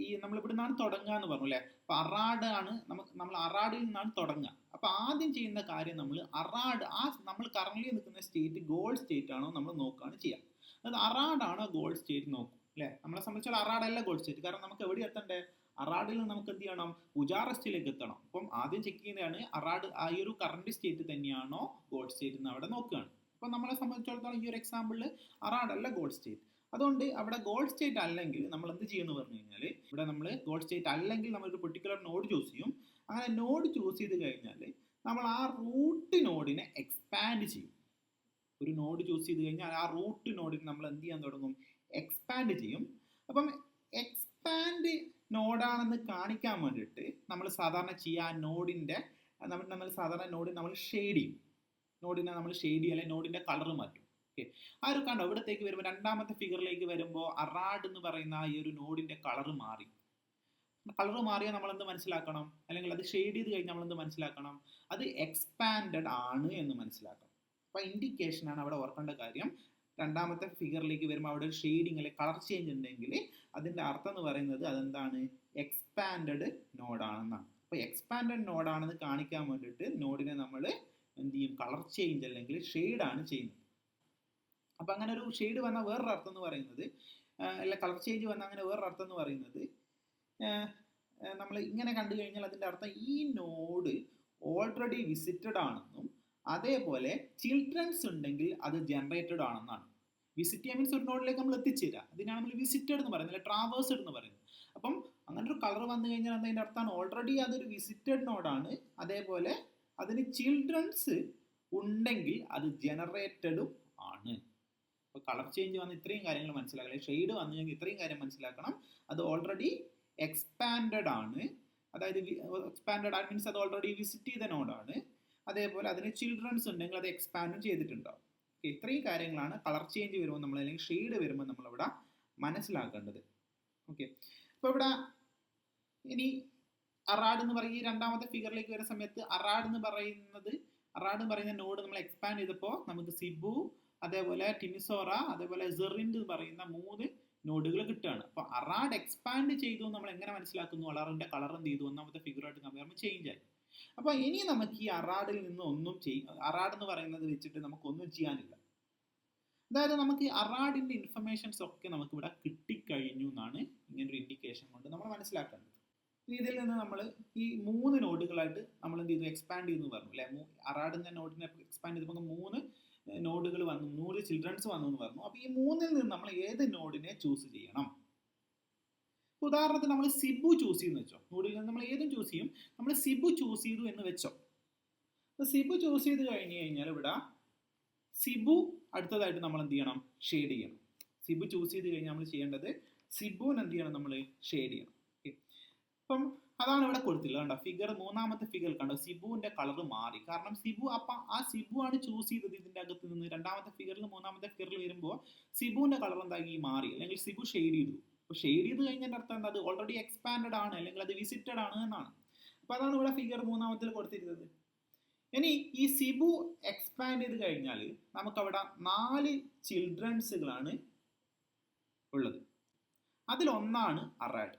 നിന്നാണ് തുടങ്ങുക എന്ന് പറഞ്ഞു അല്ലേ. അപ്പം അറാഡ് ആണ് നമ്മൾ അറാഡിൽ നിന്നാണ് തുടങ്ങുക. അപ്പം ആദ്യം ചെയ്യുന്ന കാര്യം നമ്മൾ നമ്മൾ കറന്റ് നിൽക്കുന്ന സ്റ്റേറ്റ് ഗോൾ സ്റ്റേറ്റ് ആണോ നമ്മൾ നോക്കുകയാണ് ചെയ്യുക. അതായത് അറാഡാണോ ഗോൾ സ്റ്റേറ്റ് നോക്കും അല്ലേ. നമ്മളെ സംബന്ധിച്ചാൽ അറാഡല്ല ഗോൾ സ്റ്റേറ്റ്. കാരണം നമുക്ക് എവിടെ എത്തണ്ടേ, അറാഡിൽ നിന്ന് നമുക്ക് എന്ത് ചെയ്യണം, ബുജാറെസ്റ്റിലേക്ക് എത്തണം. അപ്പം ആദ്യം ചെക്ക് ചെയ്യുന്നതാണ് അറാഡ് ഈ ഒരു കറന്റ് സ്റ്റേറ്റ് തന്നെയാണോ ഗോൾ സ്റ്റേറ്റ് എന്ന് അവിടെ നോക്കുകയാണ്. അപ്പം നമ്മളെ സംബന്ധിച്ചിടത്തോളം ഈ ഒരു എക്സാമ്പിളിൽ അറാഡല്ല ഗോൾ സ്റ്റേറ്റ്. അതുകൊണ്ട് അവിടെ ഗോൾ സ്റ്റേറ്റ് അല്ലെങ്കിൽ നമ്മൾ എന്ത് ചെയ്യുമെന്ന് പറഞ്ഞു കഴിഞ്ഞാൽ, ഇവിടെ നമ്മൾ ഗോൾ സ്റ്റേറ്റ് അല്ലെങ്കിൽ നമ്മളൊരു പെർട്ടിക്കുലർ നോഡ് ചൂസ് ചെയ്യും. അങ്ങനെ നോഡ് ചൂസ് ചെയ്ത് കഴിഞ്ഞാൽ നമ്മൾ ആ റൂട്ട് നോഡിനെ എക്സ്പാൻഡ് ചെയ്യും. ഒരു നോഡ് ചൂസ് ചെയ്ത് കഴിഞ്ഞാൽ ആ റൂട്ട് നോഡിനെ നമ്മൾ എന്ത് ചെയ്യാൻ തുടങ്ങും, എക്സ്പാൻഡ് ചെയ്യും. അപ്പം എക്സ്പാൻഡ് നോഡാണെന്ന് കാണിക്കാൻ വേണ്ടിയിട്ട് നമ്മൾ സാധാരണ ചെയ്യുക, നോഡിൻ്റെ നമ്മൾ സാധാരണ നോഡിനെ നമ്മൾ ഷെയ്ഡ് ചെയ്യും. അല്ലെങ്കിൽ നോഡിൻ്റെ കളർ മാറ്റും. ഓക്കെ, ആ ഒരു കണ്ടോ ഇവിടത്തേക്ക് വരുമ്പോൾ രണ്ടാമത്തെ ഫിഗറിലേക്ക് വരുമ്പോൾ അറാഡ് എന്ന് പറയുന്ന ഈ ഒരു നോഡിൻ്റെ കളർ മാറി. കളർ മാറിയാൽ നമ്മൾ എന്ത് മനസ്സിലാക്കണം, അല്ലെങ്കിൽ അത് ഷെയ്ഡ് ചെയ്ത് കഴിഞ്ഞാൽ നമ്മൾ എന്ത് മനസ്സിലാക്കണം, അത് എക്സ്പാൻഡഡ് ആണ് എന്ന് മനസ്സിലാക്കണം. അപ്പോൾ ഇൻഡിക്കേഷൻ ആണ് അവിടെ ഓർക്കേണ്ട കാര്യം. രണ്ടാമത്തെ ഫിഗറിലേക്ക് വരുമ്പോൾ അവിടെ ഒരു ഷെയ്ഡിങ് അല്ലെങ്കിൽ കളർ ചേഞ്ച് ഉണ്ടെങ്കിൽ അതിൻ്റെ അർത്ഥം എന്ന് പറയുന്നത് അതെന്താണ്, എക്സ്പാൻഡഡ് നോഡാണെന്നാണ്. അപ്പോൾ എക്സ്പാൻഡഡ് നോഡാണെന്ന് കാണിക്കാൻ വേണ്ടിയിട്ട് നോഡിനെ നമ്മൾ എന്ത് ചെയ്യും, കളർ ചേഞ്ച് അല്ലെങ്കിൽ ഷെയ്ഡാണ് ചെയ്യുന്നത്. അപ്പം അങ്ങനെ ഒരു ഷെയ്ഡ് വന്ന വേറൊരു അർത്ഥം എന്ന് പറയുന്നത്, അല്ല കളർ ചേഞ്ച് വന്ന അങ്ങനെ വേറൊരു അർത്ഥം എന്ന് പറയുന്നത്, നമ്മൾ ഇങ്ങനെ കണ്ടു കഴിഞ്ഞാൽ അതിൻ്റെ അർത്ഥം ഈ നോഡ് ഓൾറെഡി വിസിറ്റഡ് ആണെന്നും അതേപോലെ ചിൽഡ്രൻസ് ഉണ്ടെങ്കിൽ അത് ജനറേറ്റഡ് ആണെന്നാണ്. വിസിറ്റ് ചെയ്യാൻ മീൻസ് ഒരു നോഡിലേക്ക് നമ്മൾ എത്തിച്ചേരാം, അതിനാണ് നമ്മൾ വിസിറ്റഡ് എന്ന് പറയുന്നത്, അല്ലെ ട്രാവേഴ്സ്ഡ് എന്ന് പറയുന്നത്. അപ്പം അങ്ങനെ ഒരു കളർ വന്നു കഴിഞ്ഞാൽ അതിൻ്റെ അർത്ഥമാണ് ഓൾറെഡി അതൊരു വിസിറ്റഡ് നോഡാണ്, അതേപോലെ അതിന് ചിൽഡ്രൻസ് ഉണ്ടെങ്കിൽ അത് ജനറേറ്റഡും ആണ്. അപ്പോൾ കളർ ചേഞ്ച് വന്ന് ഇത്രയും കാര്യങ്ങൾ മനസ്സിലാക്കണം, ഷെയ്ഡ് വന്നു കഴിഞ്ഞാൽ ഇത്രയും കാര്യം മനസ്സിലാക്കണം. അത് ഓൾറെഡി എക്സ്പാൻഡഡ് ആണ്, അതായത് എക്സ്പാൻഡഡ് ആണ് മീൻസ് അത് ഓൾറെഡി വിസിറ്റ് ചെയ്ത നോഡാണ്, അതേപോലെ അതിന് ചിൽഡ്രൻസ് ഉണ്ടെങ്കിൽ അത് എക്സ്പാൻഡും ചെയ്തിട്ടുണ്ടാവും. ഓക്കെ, ഇത്രയും കാര്യങ്ങളാണ് കളർ ചേഞ്ച് വരുമ്പോൾ നമ്മൾ അല്ലെങ്കിൽ ഷെയ്ഡ് വരുമ്പോൾ നമ്മളിവിടെ മനസ്സിലാക്കേണ്ടത്. ഓക്കെ, അപ്പോൾ ഇവിടെ ഇനി അറാഡ് എന്ന് പറയുന്ന ഈ രണ്ടാമത്തെ ഫിഗറിലേക്ക് വരുന്ന സമയത്ത് അറാഡ് എന്ന് പറയുന്ന നോഡ് നമ്മൾ എക്സ്പാൻഡ് ചെയ്തപ്പോൾ നമുക്ക് സിബു, അതേപോലെ ടിമിസോറ, അതേപോലെ സെറിൻഡ് എന്ന് പറയുന്ന 3 നോഡുകൾ കിട്ടുകയാണ്. അപ്പോൾ അറാഡ് എക്സ്പാൻഡ് ചെയ്തു നമ്മൾ എങ്ങനെ മനസ്സിലാക്കുന്നു, അറാഡിന്റെ കളർ എന്ത് ചെയ്തു, ഒന്നാമത്തെ ഫിഗറായിട്ട് കമ്പയർ ചെയ്യുമ്പോൾ ചേഞ്ച് ആയി. അപ്പോൾ ഇനി നമുക്ക് ഈ അറാഡിൽ നിന്ന് അറാഡ് എന്ന് പറയുന്നത് വെച്ചിട്ട് നമുക്കൊന്നും ചെയ്യാനില്ല. അതായത് നമുക്ക് ഈ അറാഡിന്റെ ഇൻഫർമേഷൻസ് ഒക്കെ നമുക്ക് ഇവിടെ കിട്ടിക്കഴിഞ്ഞു എന്നാണ് ഇങ്ങനൊരു ഇൻഡിക്കേഷൻ കൊണ്ട് നമ്മൾ മനസ്സിലാക്കേണ്ടത്. ഇതിൽ നിന്ന് നമ്മൾ ഈ 3 നോഡുകളായിട്ട് നമ്മൾ എന്ത് ചെയ്തു, എക്സ്പാൻഡ് ചെയ്യുന്നു പറഞ്ഞു അല്ലേ. അറാഡിന്റെ നോഡിനെ എക്സ്പാൻഡ് ചെയ്തപ്പോൾ 3 നോഡുകൾ വന്നു, 100 ചിൽഡ്രൻസ് വന്നു എന്ന് പറഞ്ഞു. അപ്പോൾ ഈ 3ൽ നിന്ന് നമ്മൾ ഏത് നോഡിനെ ചൂസ് ചെയ്യണം? ഉദാഹരണത്തിന് നമ്മൾ സിബു ചൂസ് ചെയ്യുന്നു വെച്ചോ. നോഡിൽ നിന്ന് നമ്മൾ ഏതും ചൂസ് ചെയ്യും. നമ്മൾ സിബു ചൂസ് ചെയ്തു എന്ന് വെച്ചോ. അപ്പോൾ സിബു ചൂസ് ചെയ്ത് കഴിഞ്ഞ് കഴിഞ്ഞാൽ ഇവിടെ സിബു അടുത്തതായിട്ട് നമ്മൾ എന്ത് ചെയ്യണം? ഷെയ്ഡ് ചെയ്യണം. സിബു ചൂസ് ചെയ്ത് കഴിഞ്ഞാൽ നമ്മൾ ചെയ്യേണ്ടത് സിബുവിന് എന്ത് ചെയ്യണം? നമ്മൾ ഷെയ്ഡ് ചെയ്യണം. അപ്പം അതാണ് ഇവിടെ കൊടുത്തില്ല. കണ്ടോ ഫിഗർ, മൂന്നാമത്തെ ഫിഗർ കണ്ടോ, സിബുവിന്റെ കളർ മാറി. കാരണം സിബു, അപ്പം ആ സിബു ആണ് ചൂസ് ചെയ്തത് ഇതിന്റെ അകത്ത് നിന്ന്. രണ്ടാമത്തെ ഫിഗറിൽ മൂന്നാമത്തെ ഫിഗറിൽ വരുമ്പോൾ സിബുവിന്റെ കളർ എന്താക്കി മാറി, അല്ലെങ്കിൽ സിബു ഷെയ്ഡ് ചെയ്തു. അപ്പോൾ ഷെയ്ഡ് ചെയ്ത് കഴിഞ്ഞതിന്റെ അർത്ഥം എന്താ? അത് ഓൾറെഡി എക്സ്പാൻഡഡ് ആണ്, അല്ലെങ്കിൽ അത് വിസിറ്റഡ് ആണ് എന്നാണ്. അപ്പൊ അതാണ് ഇവിടെ ഫിഗർ മൂന്നാമത്തിൽ കൊടുത്തിരുന്നത്. ഇനി ഈ സിബു എക്സ്പാൻഡ് ചെയ്ത് കഴിഞ്ഞാൽ നമുക്കവിടെ 4 ചിൽഡ്രൻസുകളാണ് ഉള്ളത്. അതിലൊന്നാണ് അറാഡ്.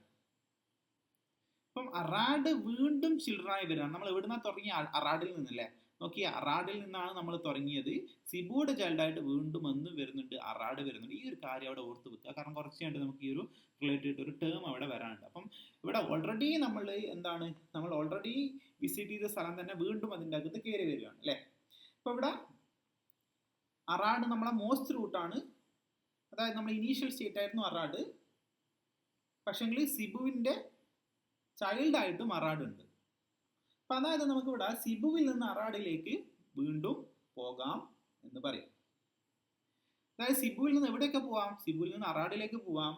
അപ്പം അറാഡ് വീണ്ടും ചിൽഡ്രനായി വരികയാണ്. നമ്മൾ എവിടുന്നാ തുടങ്ങിയ? അറാഡിൽ നിന്നല്ലേ. നോക്കി, അറാഡിൽ നിന്നാണ് നമ്മൾ തുടങ്ങിയത്. സിബുയുടെ ചൈൽഡായിട്ട് വീണ്ടും ഒന്ന് വരുന്നുണ്ട്, അറാഡ് വരുന്നുണ്ട്. ഈ ഒരു കാര്യം അവിടെ ഓർത്ത് വെക്കുക. കാരണം കുറച്ച് കഴിഞ്ഞിട്ട് നമുക്ക് ഈ ഒരു റിലേറ്റഡ് ഒരു ടേം അവിടെ വരാനുണ്ട്. അപ്പം ഇവിടെ ഓൾറെഡി നമ്മൾ എന്താണ്, നമ്മൾ ഓൾറെഡി വിസിറ്റ് ചെയ്ത സ്ഥലം തന്നെ വീണ്ടും അതിൻ്റെ അകത്ത് കയറി വരികയാണ് അല്ലേ. അപ്പോൾ ഇവിടെ അറാഡ് നമ്മളെ മോസ്റ്റ് റൂട്ടാണ്, അതായത് നമ്മൾ ഇനീഷ്യൽ സ്റ്റേറ്റ് ആയിരുന്നു അറാഡ്. പക്ഷെങ്കിൽ സിബുവിൻ്റെ ചൈൽഡായിട്ടും അറാഡ് ഉണ്ട്. അപ്പം അതായത് നമുക്കിവിടെ സിബുവിൽ നിന്ന് അറാഡിലേക്ക് വീണ്ടും പോകാം എന്ന് പറയാം. അതായത് സിബുവിൽ നിന്ന് എവിടെയൊക്കെ പോവാം? സിബുവിൽ നിന്ന് അറാഡിലേക്ക് പോവാം.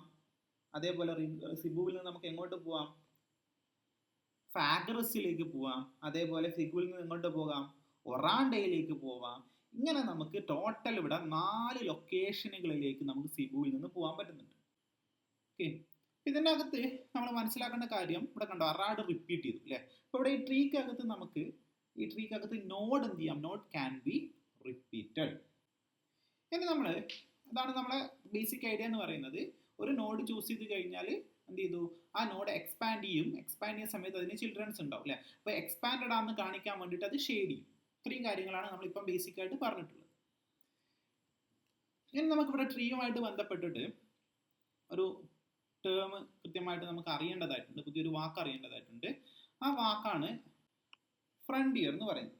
അതേപോലെ സിബുവിൽ നിന്ന് നമുക്ക് എങ്ങോട്ട് പോവാം? ഫാഗ്രസിലേക്ക് പോവാം. അതേപോലെ സിബുവിൽ നിന്ന് എങ്ങോട്ട് പോകാം? ഒറാണ്ടയിലേക്ക് പോവാം. ഇങ്ങനെ നമുക്ക് ടോട്ടൽ ഇവിടെ 4 ലൊക്കേഷനുകളിലേക്ക് നമുക്ക് സിബുവിൽ നിന്ന് പോകാൻ പറ്റുന്നുണ്ട്. ഓക്കെ, ഇതിൻ്റെ അകത്ത് നമ്മൾ മനസ്സിലാക്കേണ്ട കാര്യം ഇവിടെ കണ്ടോ, അറാഡ് റിപ്പീറ്റ് ചെയ്തു അല്ലേ. അപ്പോൾ ഇവിടെ ഈ ട്രീക്കകത്ത് നമുക്ക് നോഡ് എന്ത് ചെയ്യാം? Node can be repeated. ഇനി നമ്മൾ, അതാണ് നമ്മളെ ബേസിക് ഐഡിയ എന്ന് പറയുന്നത്. ഒരു നോഡ് ചൂസ് ചെയ്ത് കഴിഞ്ഞാൽ എന്ത് ചെയ്തു? ആ നോഡ് എക്സ്പാൻഡ് ചെയ്യും. എക്സ്പാൻഡ് ചെയ്യുന്ന സമയത്ത് അതിന് ചിൽഡ്രൻസ് ഉണ്ടാവും അല്ലേ. അപ്പോൾ എക്സ്പാൻഡഡ് ആണെന്ന് കാണിക്കാൻ വേണ്ടിയിട്ട് അത് ഷെയ്ഡ് ചെയ്യും. ഇത്രയും കാര്യങ്ങളാണ് നമ്മളിപ്പം ബേസിക് ആയിട്ട് പറഞ്ഞിട്ടുള്ളത്. ഇനി നമുക്കിവിടെ ട്രീയുമായിട്ട് ബന്ധപ്പെട്ടിട്ട് ഒരു ടേം കൃത്യമായിട്ട് നമുക്ക് അറിയേണ്ടതായിട്ടുണ്ട്, പുതിയൊരു വാക്ക് അറിയേണ്ടതായിട്ടുണ്ട്. ആ വാക്കാണ് ഫ്രണ്ടിയർ എന്ന് പറയുന്നത്.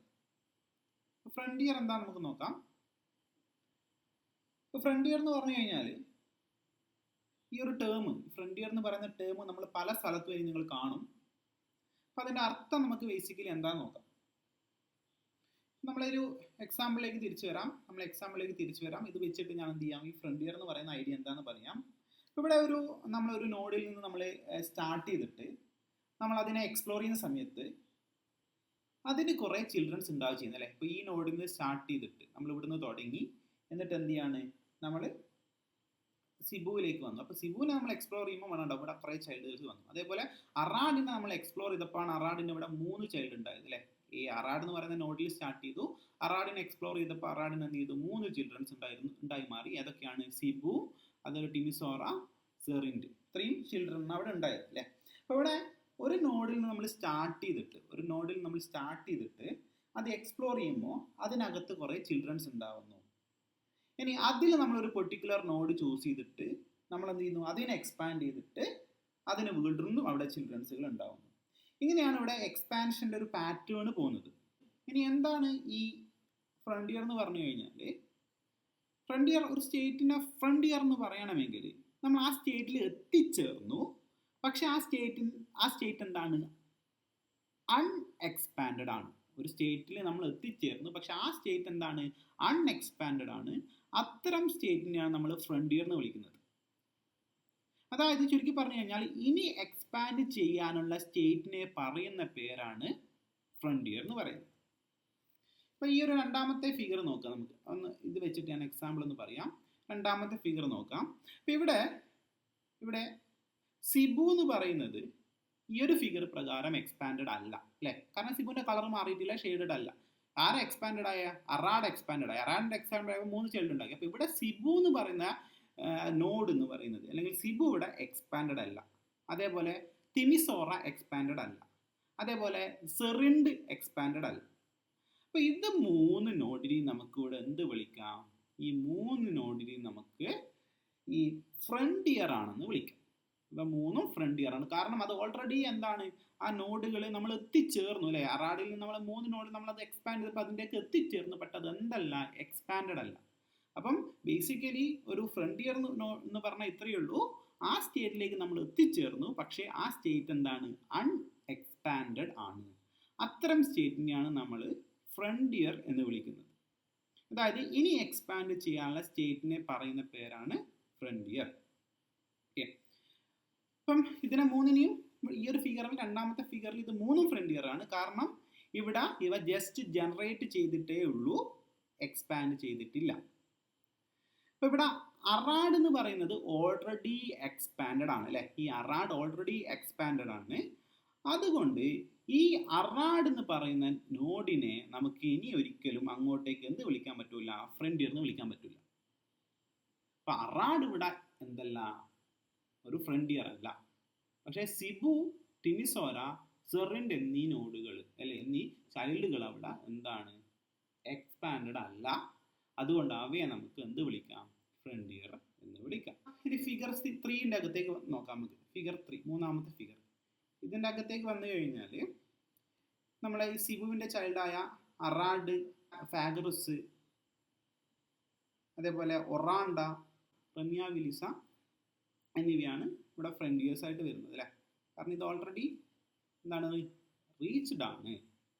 ഫ്രണ്ടിയർ എന്താണെന്ന് നമുക്ക് നോക്കാം. ഫ്രണ്ടിയർ എന്ന് പറഞ്ഞു കഴിഞ്ഞാൽ ഈ ഒരു ടേം, ഫ്രണ്ടിയർ എന്ന് പറയുന്ന ടേം നമ്മൾ പല സ്ഥലത്തും വരെ നിങ്ങൾ കാണും. അപ്പം അതിൻ്റെ അർത്ഥം നമുക്ക് ബേസിക്കലി എന്താണെന്ന് നോക്കാം. നമ്മളൊരു എക്സാമ്പിളിലേക്ക് തിരിച്ചു വരാം. ഇത് വെച്ചിട്ട് ഞാൻ എന്ത് ചെയ്യാം? ഈ ഫ്രണ്ടിയർ എന്ന് പറയുന്ന ഐഡിയ എന്താണെന്ന് പറയാം. ഇവിടെ നമ്മളൊരു നോഡിൽ നിന്ന് നമ്മൾ സ്റ്റാർട്ട് ചെയ്തിട്ട് നമ്മൾ അതിനെ എക്സ്പ്ലോർ ചെയ്യുന്ന സമയത്ത് അതിന് കുറേ ചിൽഡ്രൻസ് ഉണ്ടാവുക ചെയ്യുന്നത് അല്ലേ. ഇപ്പോൾ ഈ നോഡിൽ നിന്ന് സ്റ്റാർട്ട് ചെയ്തിട്ട് നമ്മൾ ഇവിടുന്ന് തുടങ്ങി, എന്നിട്ട് എന്ത് ചെയ്യാണ്? നമ്മൾ സിബുവിലേക്ക് വന്നു. അപ്പോൾ സിബുവിനെ നമ്മൾ എക്സ്പ്ലോർ ചെയ്യുമ്പോൾ വേണം ഇവിടെ കുറേ ചൈൽഡുകൾ വന്നു. അതേപോലെ അറാഡിനെ നമ്മൾ എക്സ്പ്ലോർ ചെയ്തപ്പോഴാണ് അറാഡിന് ഇവിടെ 3 ചൈൽഡ് ഉണ്ടായത് അല്ലേ. ഈ അറാഡ് എന്ന് പറയുന്ന നോഡിൽ സ്റ്റാർട്ട് ചെയ്തു. അറാഡിനെ എക്സ്പ്ലോർ ചെയ്തപ്പോൾ അറാഡിന് എന്ത് ചെയ്തു? 3 ചിൽഡ്രൻസ് ഉണ്ടായി മാറി. ഏതൊക്കെയാണ്? സിബു, അതൊരു ടിമിസോറ, സെറിൻഡ്, ഇത്രയും ചിൽഡ്രൻ അവിടെ ഉണ്ടായത് അല്ലേ. അപ്പോൾ ഇവിടെ ഒരു നോഡിൽ നമ്മൾ സ്റ്റാർട്ട് ചെയ്തിട്ട് അത് എക്സ്പ്ലോർ ചെയ്യുമ്പോൾ അതിനകത്ത് കുറേ ചിൽഡ്രൻസ് ഉണ്ടാവുന്നു. ഇനി അതിൽ നമ്മളൊരു പെർട്ടിക്കുലർ നോഡ് ചൂസ് ചെയ്തിട്ട് നമ്മൾ എന്ത് ചെയ്യുന്നു? അതിനെ എക്സ്പാൻഡ് ചെയ്തിട്ട് അതിന് വീണ്ടും അവിടെ ചിൽഡ്രൻസുകൾ ഉണ്ടാവുന്നു. ഇങ്ങനെയാണ് ഇവിടെ എക്സ്പാൻഷൻ്റെ ഒരു പാറ്റേൺ പോകുന്നത്. ഇനി എന്താണ് ഈ ഫ്രണ്ടിയർ എന്ന് പറഞ്ഞു കഴിഞ്ഞാൽ, ഫ്രണ്ടിയർ ഒരു സ്റ്റേറ്റിനെ ഫ്രണ്ടിയർ എന്ന് പറയണമെങ്കിൽ നമ്മൾ ആ സ്റ്റേറ്റിൽ എത്തിച്ചേർന്നു. പക്ഷെ ആ സ്റ്റേറ്റ് എന്താണ്? അൺഎക്സ്പാൻഡഡ് ആണ്. ഒരു സ്റ്റേറ്റിൽ നമ്മൾ എത്തിച്ചേർന്നു, പക്ഷെ ആ സ്റ്റേറ്റ് എന്താണ്? അൺഎക്സ്പാൻഡഡ് ആണ്. അത്തരം സ്റ്റേറ്റിനെയാണ് നമ്മൾ ഫ്രണ്ടിയർ എന്ന് വിളിക്കുന്നത്. അതായത് ചുരുക്കി പറഞ്ഞു കഴിഞ്ഞാൽ ഇനി എക്സ്പാൻഡ് ചെയ്യാനുള്ള സ്റ്റേറ്റിനെ പറയുന്ന പേരാണ് ഫ്രണ്ടിയർ എന്ന് പറയുന്നത്. അപ്പോൾ ഈ ഒരു രണ്ടാമത്തെ ഫിഗർ നോക്കാം. നമുക്ക് ഒന്ന് ഇത് വെച്ചിട്ട് ഞാൻ എക്സാമ്പിൾ ഒന്ന് പറയാം. രണ്ടാമത്തെ ഫിഗർ നോക്കാം. അപ്പോൾ ഇവിടെ സിബു എന്ന് പറയുന്നത് ഈ ഒരു ഫിഗർ പ്രകാരം എക്സ്പാൻഡഡ് അല്ല അല്ലേ. കാരണം സിബുവിൻ്റെ കളർ മാറിയിട്ടില്ല, ഷെയ്ഡഡ് അല്ല. ആരാ എക്സ്പാൻഡഡ് ആയ? അറാഡ് എക്സ്പാൻഡഡ് ആയ. അറാഡിൻ്റെ എക്സ്പാൻഡ് ആയ 3 ചൈൽഡ് ഉണ്ടാക്കി. അപ്പോൾ ഇവിടെ സിബു എന്ന് പറയുന്ന നോഡ് എന്ന് പറയുന്നത്, അല്ലെങ്കിൽ സിബു ഇവിടെ എക്സ്പാൻഡഡ് അല്ല. അതേപോലെ ടിമിസോറ എക്സ്പാൻഡഡ് അല്ല. അതേപോലെ സെറിൻഡ് എക്സ്പാൻഡഡ് അല്ല. അപ്പോൾ ഇത് 3 നോഡിനെയും നമുക്ക് ഇവിടെ എന്ത് വിളിക്കാം? ഈ 3 നോഡിനെയും നമുക്ക് ഈ ഫ്രണ്ടിയർ ആണെന്ന് വിളിക്കാം. ഇവ മൂന്നും ഫ്രണ്ടിയർ ആണ്. കാരണം അത് ഓൾറെഡി എന്താണ്, ആ നോഡുകൾ നമ്മൾ എത്തിച്ചേർന്നു അല്ലേ. അറാഡിൽ നിന്ന് നമ്മൾ 3 നോഡ് നമ്മളത് എക്സ്പാൻഡ് ചെയ്തപ്പോൾ അതിൻ്റെയൊക്കെ എത്തിച്ചേർന്നു, ബട്ട് അത് എന്തല്ല, എക്സ്പാൻഡഡ് അല്ല. അപ്പം ബേസിക്കലി ഒരു ഫ്രണ്ടിയർ എന്ന് പറഞ്ഞാൽ ഇത്രയേ ഉള്ളൂ, ആ സ്റ്റേറ്റിലേക്ക് നമ്മൾ എത്തിച്ചേർന്നു, പക്ഷേ ആ സ്റ്റേറ്റ് എന്താണ്, അൺഎക്സ്പാൻഡഡ് ആണ്. അത്തരം സ്റ്റേറ്റിനെയാണ് നമ്മൾ ഫ്രണ്ടിയർ എന്ന് വിളിക്കുന്നത്. അതായത് ഇനി എക്സ്പാൻഡ് ചെയ്യാനുള്ള സ്റ്റേറ്റിനെ പറയുന്ന പേരാണ് ഫ്രണ്ടിയർ. ഓക്കെ, അപ്പം ഇതിനെ മൂന്നിനെയും ഈ ഒരു ഫിഗറിൽ, രണ്ടാമത്തെ ഫിഗറിൽ ഇത് മൂന്നും ഫ്രണ്ടിയർ ആണ്. കാരണം ഇവിടെ ഇവ ജസ്റ്റ് ജനറേറ്റ് ചെയ്തിട്ടേ ഉള്ളൂ, എക്സ്പാൻഡ് ചെയ്തിട്ടില്ല. അപ്പൊ ഇവിടെ അറാഡ് എന്ന് പറയുന്നത് ഓൾറെഡി എക്സ്പാൻഡഡ് ആണ് അല്ലെ. ഈ അറാഡ് ഓൾറെഡി എക്സ്പാൻഡഡ് ആണ്. അതുകൊണ്ട് ഈ അറാഡ് എന്ന് പറയുന്ന നോഡിനെ നമുക്ക് ഇനി ഒരിക്കലും അങ്ങോട്ടേക്ക് എന്ത് വിളിക്കാൻ പറ്റൂല, ഫ്രണ്ടിയർ എന്ന് വിളിക്കാൻ പറ്റൂല. അപ്പൊ അറാഡ് ഇവിടെ എന്തല്ല, ഒരു ഫ്രണ്ടിയർ അല്ല. പക്ഷേ സിബു, ടിനിസോര, സെറിൻഡ് എന്നീ നോഡുകൾ അല്ലെ, എന്നീ ചൈൽഡുകൾ അവിടെ എന്താണ്, എക്സ്പാൻഡഡ് അല്ല. അതുകൊണ്ട് അവയെ നമുക്ക് എന്ത് വിളിക്കാം, ഫ്രണ്ടിയർ എന്ന് വിളിക്കാം. ഇനി ഫിഗർ 3ന്റെ അകത്തേക്ക് നോക്കാം നമുക്ക്. ഫിഗർ 3, മൂന്നാമത്തെ ഫിഗർ. ഇതിൻ്റെ അകത്തേക്ക് വന്നു കഴിഞ്ഞാൽ നമ്മളെ ഈ സിബുവിൻ്റെ ചൈൽഡായ അറാഡ്, ഫാഗറുസ്, അതേപോലെ ഒറാണ്ട, റെമിയാവിലിസ എന്നിവയാണ് ഇവിടെ ഫ്രണ്ടിയേഴ്സ് ആയിട്ട് വരുന്നത് അല്ലേ. കാരണം ഇത് ഓൾറെഡി എന്താണ്, റീച്ച്ഡ് ആണ്,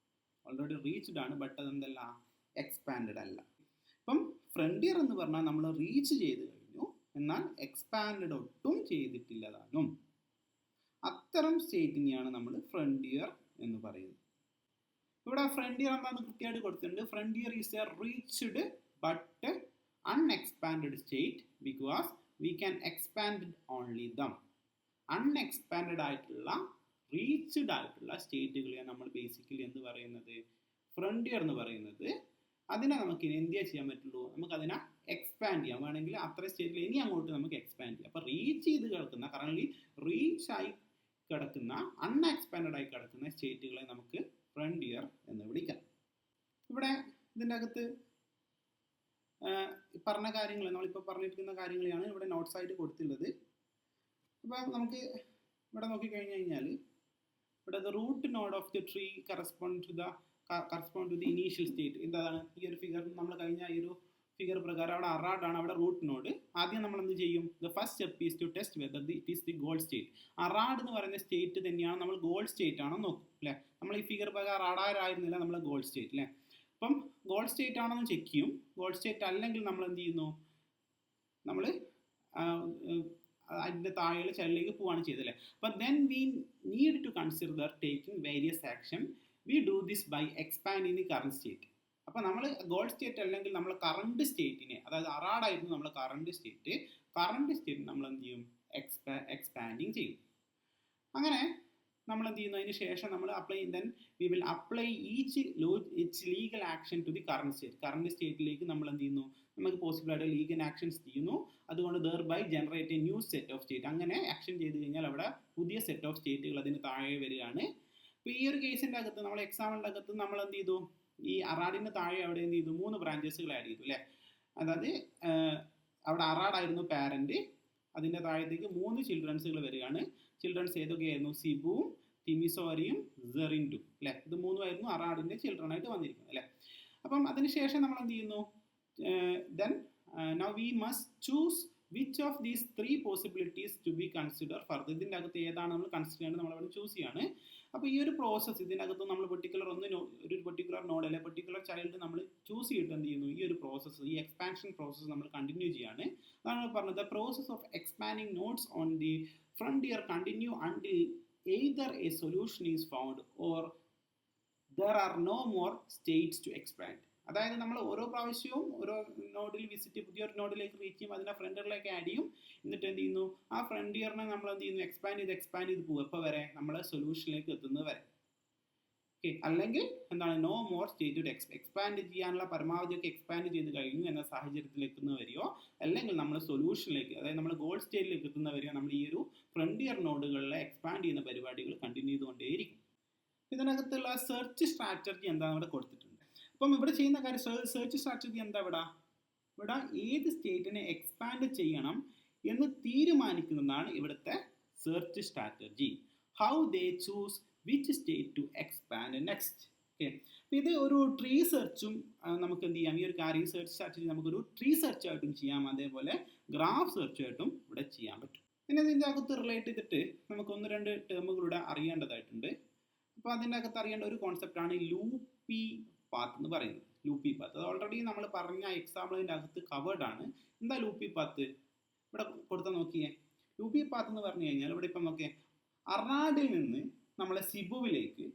ഓൾറെഡി റീച്ച്ഡ് ആണ്, ബട്ട് അതെന്തല്ല, എക്സ്പാൻഡഡ് അല്ല. അപ്പം ഫ്രണ്ടിയർ എന്ന് പറഞ്ഞാൽ നമ്മൾ റീച്ച് ചെയ്ത് കഴിഞ്ഞു, എന്നാൽ എക്സ്പാൻഡഡ് ഒട്ടും ചെയ്തിട്ടില്ലതാനും. അത്തരം സ്റ്റേറ്റിനെയാണ് നമ്മൾ ഫ്രണ്ടിയർ എന്ന് പറയുന്നത്. ഇവിടെ ഫ്രണ്ടിയർ എന്താണെന്ന് കൃത്യമായിട്ട് കൊടുത്തിട്ടുണ്ട്. Frontier is a reached but unexpanded state because we can expand only them. Unexpanded ആയിട്ടുള്ള, റീച്ച്ഡ് ആയിട്ടുള്ള സ്റ്റേറ്റുകളെ നമ്മൾ ബേസിക്കലി എന്ത് പറയുന്നത്, ഫ്രണ്ടിയർ എന്ന് പറയുന്നത്. അതിനെ നമുക്ക് ഇനി എന്ത് ചെയ്യാൻ പറ്റുള്ളൂ, നമുക്ക് അതിനെ എക്സ്പാൻഡ് ചെയ്യാം. വേണമെങ്കിൽ അത്ര സ്റ്റേറ്റിൽ ഇനി അങ്ങോട്ട് നമുക്ക് എക്സ്പാൻഡ് ചെയ്യാം. അപ്പോൾ റീച്ച് ചെയ്ത് കിടക്കുന്ന, കറൻലി റീച്ച് ആയി കിടക്കുന്ന, അൺഎക്സ്പാൻഡഡ് ആയി കിടക്കുന്ന സ്റ്റേറ്റുകളെ നമുക്ക് ഫ്രണ്ടിയർ എന്ന് വിളിക്കാം. ഇവിടെ ഇതിൻ്റെ അകത്ത് പറഞ്ഞ കാര്യങ്ങൾ, നമ്മളിപ്പോൾ പറഞ്ഞിരിക്കുന്ന കാര്യങ്ങളെയാണ് ഇവിടെ നോട്ട്സ് ആയിട്ട് കൊടുത്തിട്ടുള്ളത്. അപ്പോൾ നമുക്ക് ഇവിടെ നോക്കിക്കഴിഞ്ഞ് കഴിഞ്ഞാൽ ഇവിടെ the root node of the tree correspond to the initial state. എന്താണ് ഈ ഒരു ഫിഗർ, നമ്മൾ കഴിഞ്ഞ ഈ ഒരു ഫിഗർ പ്രകാരം അവിടെ അറാഡ് ആണ്, അവിടെ റൂട്ട് നോഡ്. ആദ്യം നമ്മൾ എന്ത് ചെയ്യും, the first step is to test whether it is the goal state. Arad എന്ന് പറയുന്ന സ്റ്റേറ്റ് തന്നെയാണ് നമ്മൾ ഗോൾ സ്റ്റേറ്റ് ആണോ നോക്കും അല്ലേ. നമ്മൾ ഈ ഫിഗർ പ്രകാരം അറാഡായിരുന്നില്ല, നമ്മൾ ഗോൾ സ്റ്റേറ്റ് അല്ലേ. അപ്പം ഗോൾ സ്റ്റേറ്റ് ആണെന്ന് ചെക്ക് ചെയ്യും. ഗോൾ സ്റ്റേറ്റ് അല്ലെങ്കിൽ നമ്മൾ എന്ത് ചെയ്യുന്നു, നമ്മൾ അതിൻ്റെ താഴെയുള്ള ചൈൽഡിലേക്ക് പോവുകയാണ് ചെയ്തത് അല്ലേ. അപ്പം then we need to consider taking various action. We do this by expanding the current state. അപ്പോൾ നമ്മൾ ഗോൾ സ്റ്റേറ്റ് അല്ലെങ്കിൽ നമ്മൾ കറണ്ട് സ്റ്റേറ്റിനെ, അതായത് അറാഡായിരുന്നു നമ്മൾ കറണ്ട് സ്റ്റേറ്റ് നമ്മൾ എന്ത് ചെയ്യും, എക്സ്പാൻഡിങ് ചെയ്യും. അങ്ങനെ നമ്മൾ എന്ത് ചെയ്യുന്നു, അതിന് ശേഷം നമ്മൾ we will apply each legal action to the current സ്റ്റേറ്റിലേക്ക് നമ്മൾ എന്ത് ചെയ്യുന്നു, നമുക്ക് പോസിബിൾ ആയിട്ട് ലീഗൽ ആക്ഷൻസ് ചെയ്യുന്നു. അതുകൊണ്ട് thereby generate a new set of state. അങ്ങനെ ആക്ഷൻ ചെയ്ത് കഴിഞ്ഞാൽ അവിടെ പുതിയ സെറ്റ് ഓഫ് സ്റ്റേറ്റുകൾ അതിന് താഴെ വരികയാണ്. അപ്പോൾ ഈ ഒരു കേസിൻ്റെ അകത്ത്, നമ്മൾ എക്സാമ്പിളിൻ്റെ അകത്ത് നമ്മൾ എന്ത് ചെയ്തു, ഈ അറാഡിൻ്റെ താഴെ അവിടെ എന്ത് ചെയ്തു, 3 ബ്രാഞ്ചസുകൾ ആഡ് ചെയ്തു അല്ലേ. അതായത് അവിടെ അറാഡായിരുന്നു പാരന്റ്, അതിൻ്റെ താഴത്തേക്ക് 3 ചിൽഡ്രൻസുകൾ വരികയാണ്. ചിൽഡ്രൻസ് ഏതൊക്കെയായിരുന്നു, സിബുവും, ടിമിസോരയും, സെറിൻഡും അല്ലേ. ഇത് 3ആയിരുന്നു അറാഡിൻ്റെ ചിൽഡ്രൻ ആയിട്ട് വന്നിരിക്കുന്നത് അല്ലേ. അപ്പം അതിനുശേഷം നമ്മൾ എന്ത് ചെയ്യുന്നു, then now we must choose which of these 3 possibilities to be considered further. ഇതിൻ്റെ അകത്ത് ഏതാണ് നമ്മൾ കൺസിഡർ ചെയ്യേണ്ടത്, നമ്മൾ അവിടെ ചൂസ് ചെയ്യാണ്. അപ്പോൾ ഈ ഒരു പ്രോസസ്സ്, ഇതിനകത്ത് നമ്മൾ ഒരു പെർട്ടിക്കുലർ നോഡ് അല്ലെങ്കിൽ പെർട്ടിക്കുലർ ചൈൽഡ് നമ്മൾ ചൂസ് ചെയ്തിട്ട് എന്ത് ചെയ്യുന്നു, ഈ ഒരു പ്രോസസ്സ്, ഈ എക്സ്പാൻഷൻ പ്രോസസ്സ് നമ്മൾ കണ്ടിന്യൂ ചെയ്യാണ്. അതാണ് പറഞ്ഞത്, the process of expanding nodes on the frontier continue until either a solution is found or there are no more states to expand. അതായത് നമ്മൾ ഓരോ പ്രാവശ്യവും ഓരോ നോഡിൽ വിസിറ്റ്, പുതിയൊരു നോഡിലേക്ക് റീച്ച് ചെയ്യും, അതിനെ ഫ്രണ്ടിയറിലേക്ക് ആഡ് ചെയ്യും. എന്നിട്ട് എന്ത് ചെയ്യുന്നു, ആ ഫ്രണ്ടിയറിനെ നമ്മൾ എന്ത് ചെയ്യുന്നു, എക്സ്പാൻഡ് ചെയ്ത് പോകും. എപ്പോൾ വരെ, നമ്മൾ സൊല്യൂഷനിലേക്ക് എത്തുന്നത് വരെ. ഓക്കെ, അല്ലെങ്കിൽ എന്താണ്, no more state to expand ചെയ്യാനുള്ള പരമാവധിയൊക്കെ എക്സ്പാൻഡ് ചെയ്ത് കഴിഞ്ഞു എന്ന സാഹചര്യത്തിലേക്ക് എത്തുന്നവരെയോ, അല്ലെങ്കിൽ നമ്മൾ സൊല്യൂഷനിലേക്ക്, അതായത് നമ്മൾ ഗോൾ സ്റ്റേറ്റിലേക്ക് എത്തുന്നവരെയോ നമ്മൾ ഈ ഒരു ഫ്രണ്ടിയർ നോഡുകളിലെ എക്സ്പാൻഡ് ചെയ്യുന്ന പരിപാടികൾ കണ്ടിന്യൂ ചെയ്തുകൊണ്ടേയിരിക്കും. ഇതിനകത്തുള്ള സെർച്ച് സ്ട്രാറ്റജി എന്താണ് ഇവിടെ കൊടുത്തിട്ടുണ്ട്. അപ്പം ഇവിടെ ചെയ്യുന്ന കാര്യം, സെർച്ച് സ്ട്രാറ്റജി എന്താ, ഇവിടെ ഏത് സ്റ്റേറ്റിനെ എക്സ്പാൻഡ് ചെയ്യണം എന്ന് തീരുമാനിക്കുന്നതാണ് ഇവിടുത്തെ search strategy, how they choose which state to expand next. Okay, അപ്പോൾ ഇത് ഒരു ട്രീ സെർച്ചും നമുക്ക് എന്ത് ചെയ്യാം, ഈ ഒരു റീസെർച്ച് സ്ട്രാറ്റജി നമുക്കൊരു ട്രീ സെർച്ച് ആയിട്ടും ചെയ്യാം, അതേപോലെ ഗ്രാഫ് സെർച്ച് ആയിട്ടും ഇവിടെ ചെയ്യാൻ പറ്റും. പിന്നെ ഇതിൻ്റെ അകത്ത് റിലേറ്റ് ചെയ്തിട്ട് നമുക്ക് 1-2 ടേമുകളുടെ അറിയേണ്ടതായിട്ടുണ്ട്. അപ്പോൾ അതിൻ്റെ അകത്ത് അറിയേണ്ട ഒരു കോൺസെപ്റ്റാണ് ലൂപ്പി പാത്ത് എന്ന് പറയുന്നത്. ലൂപ്പി പാത്ത് അത് ഓൾറെഡി നമ്മൾ പറഞ്ഞ എക്സാമ്പിളിൻ്റെ അകത്ത് കവേർഡ് ആണ്. എന്താ ലൂപ്പി പാത്ത്? ഇവിടെ കൊടുത്താൽ നോക്കിയേ, ലൂപ്പി പാത്ത് എന്ന് പറഞ്ഞു കഴിഞ്ഞാൽ ഇവിടെ ഇപ്പം നോക്കിയേ, അറാഡിൽ നിന്ന് നമ്മളെ സിബുവിലേക്ക്,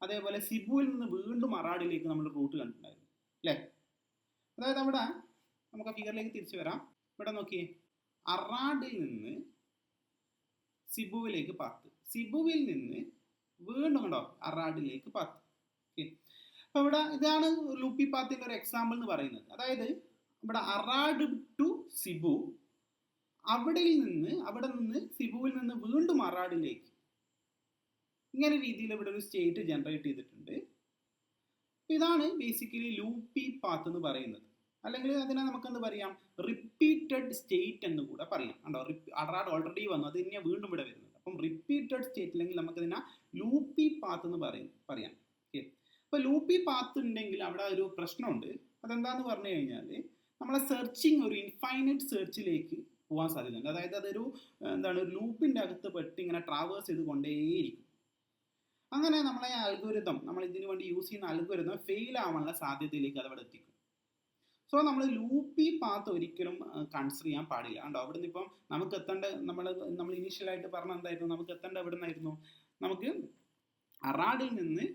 അതേപോലെ സിബുവിൽ നിന്ന് വീണ്ടും അറാഡിലേക്ക് നമ്മൾ റൂട്ട് കണ്ടിട്ടുണ്ടായിരുന്നു അല്ലേ? അതായത് അവിടെ നമുക്ക് ആ ഫിഗറിലേക്ക് തിരിച്ചു വരാം. ഇവിടെ നോക്കിയേ, അറാഡിൽ നിന്ന് സിബുവിലേക്ക് പാത്ത്, സിബുവിൽ നിന്ന് വീണ്ടും കണ്ടോ അറാഡിലേക്ക് പാത്ത്. ഓക്കെ, അപ്പോൾ ഇവിടെ ഇതാണ് ലൂപ്പി പാത്തിൻ്റെ ഒരു എക്സാമ്പിൾ എന്ന് പറയുന്നത്. അതായത് ഇവിടെ അറാഡ് ടു സിബു, അവിടെ നിന്ന് സിബുവിൽ നിന്ന് വീണ്ടും അറാഡിലേക്ക്, ഇങ്ങനെ രീതിയിൽ ഇവിടെ ഒരു സ്റ്റേറ്റ് ജനറേറ്റ് ചെയ്തിട്ടുണ്ട്. ഇതാണ് ബേസിക്കലി ലൂപ്പി പാത്ത് എന്ന് പറയുന്നത്. അല്ലെങ്കിൽ അതിനെ നമുക്കെന്ത് പറയാം, റിപ്പീറ്റഡ് സ്റ്റേറ്റ് എന്ന് കൂടെ പറയാം. കണ്ടോ, അറാഡ് ഓൾറെഡി വന്നു, അത് തന്നെയാണ് വീണ്ടും ഇവിടെ വരുന്നത്. അപ്പം റിപ്പീറ്റഡ് സ്റ്റേറ്റ് അല്ലെങ്കിൽ നമുക്കതിനെ ലൂപ്പി പാത്ത് എന്ന് പറയാം. ഓക്കെ, അപ്പോൾ ലൂപ്പി പാത്ത് ഉണ്ടെങ്കിൽ അവിടെ ഒരു പ്രശ്നമുണ്ട്. അതെന്താന്ന് പറഞ്ഞു കഴിഞ്ഞാൽ നമ്മളെ സെർച്ചിങ് ഒരു ഇൻഫൈനൈറ്റ് സെർച്ചിലേക്ക് പോകാൻ സാധ്യതയുണ്ട്. അതായത് അതൊരു ഒരു ലൂപ്പിൻ്റെ അകത്ത് പെട്ട് ഇങ്ങനെ ട്രാവേഴ്സ് ചെയ്ത് കൊണ്ടേയിരിക്കും. അങ്ങനെ നമ്മളെ അൽഗോരിതം, നമ്മൾ ഇതിനു വേണ്ടി യൂസ് ചെയ്യുന്ന അൽഗോരിതം ഫെയിൽ ആവാനുള്ള സാധ്യതയിലേക്ക് അത് അവിടെ എത്തിക്കും. സോ നമ്മൾ ലൂപ്പി പാത്ത് ഒരിക്കലും കൺസിഡർ ചെയ്യാൻ പാടില്ല. കണ്ടോ, അവിടെ നിന്ന് ഇപ്പം നമുക്ക് എത്തേണ്ട, നമ്മൾ ഇനീഷ്യലായിട്ട് പറഞ്ഞ എന്തായിരുന്നു, നമുക്ക് എത്തേണ്ട എവിടെ നിന്നായിരുന്നു, നമുക്ക് അറാഡിൽ നിന്ന്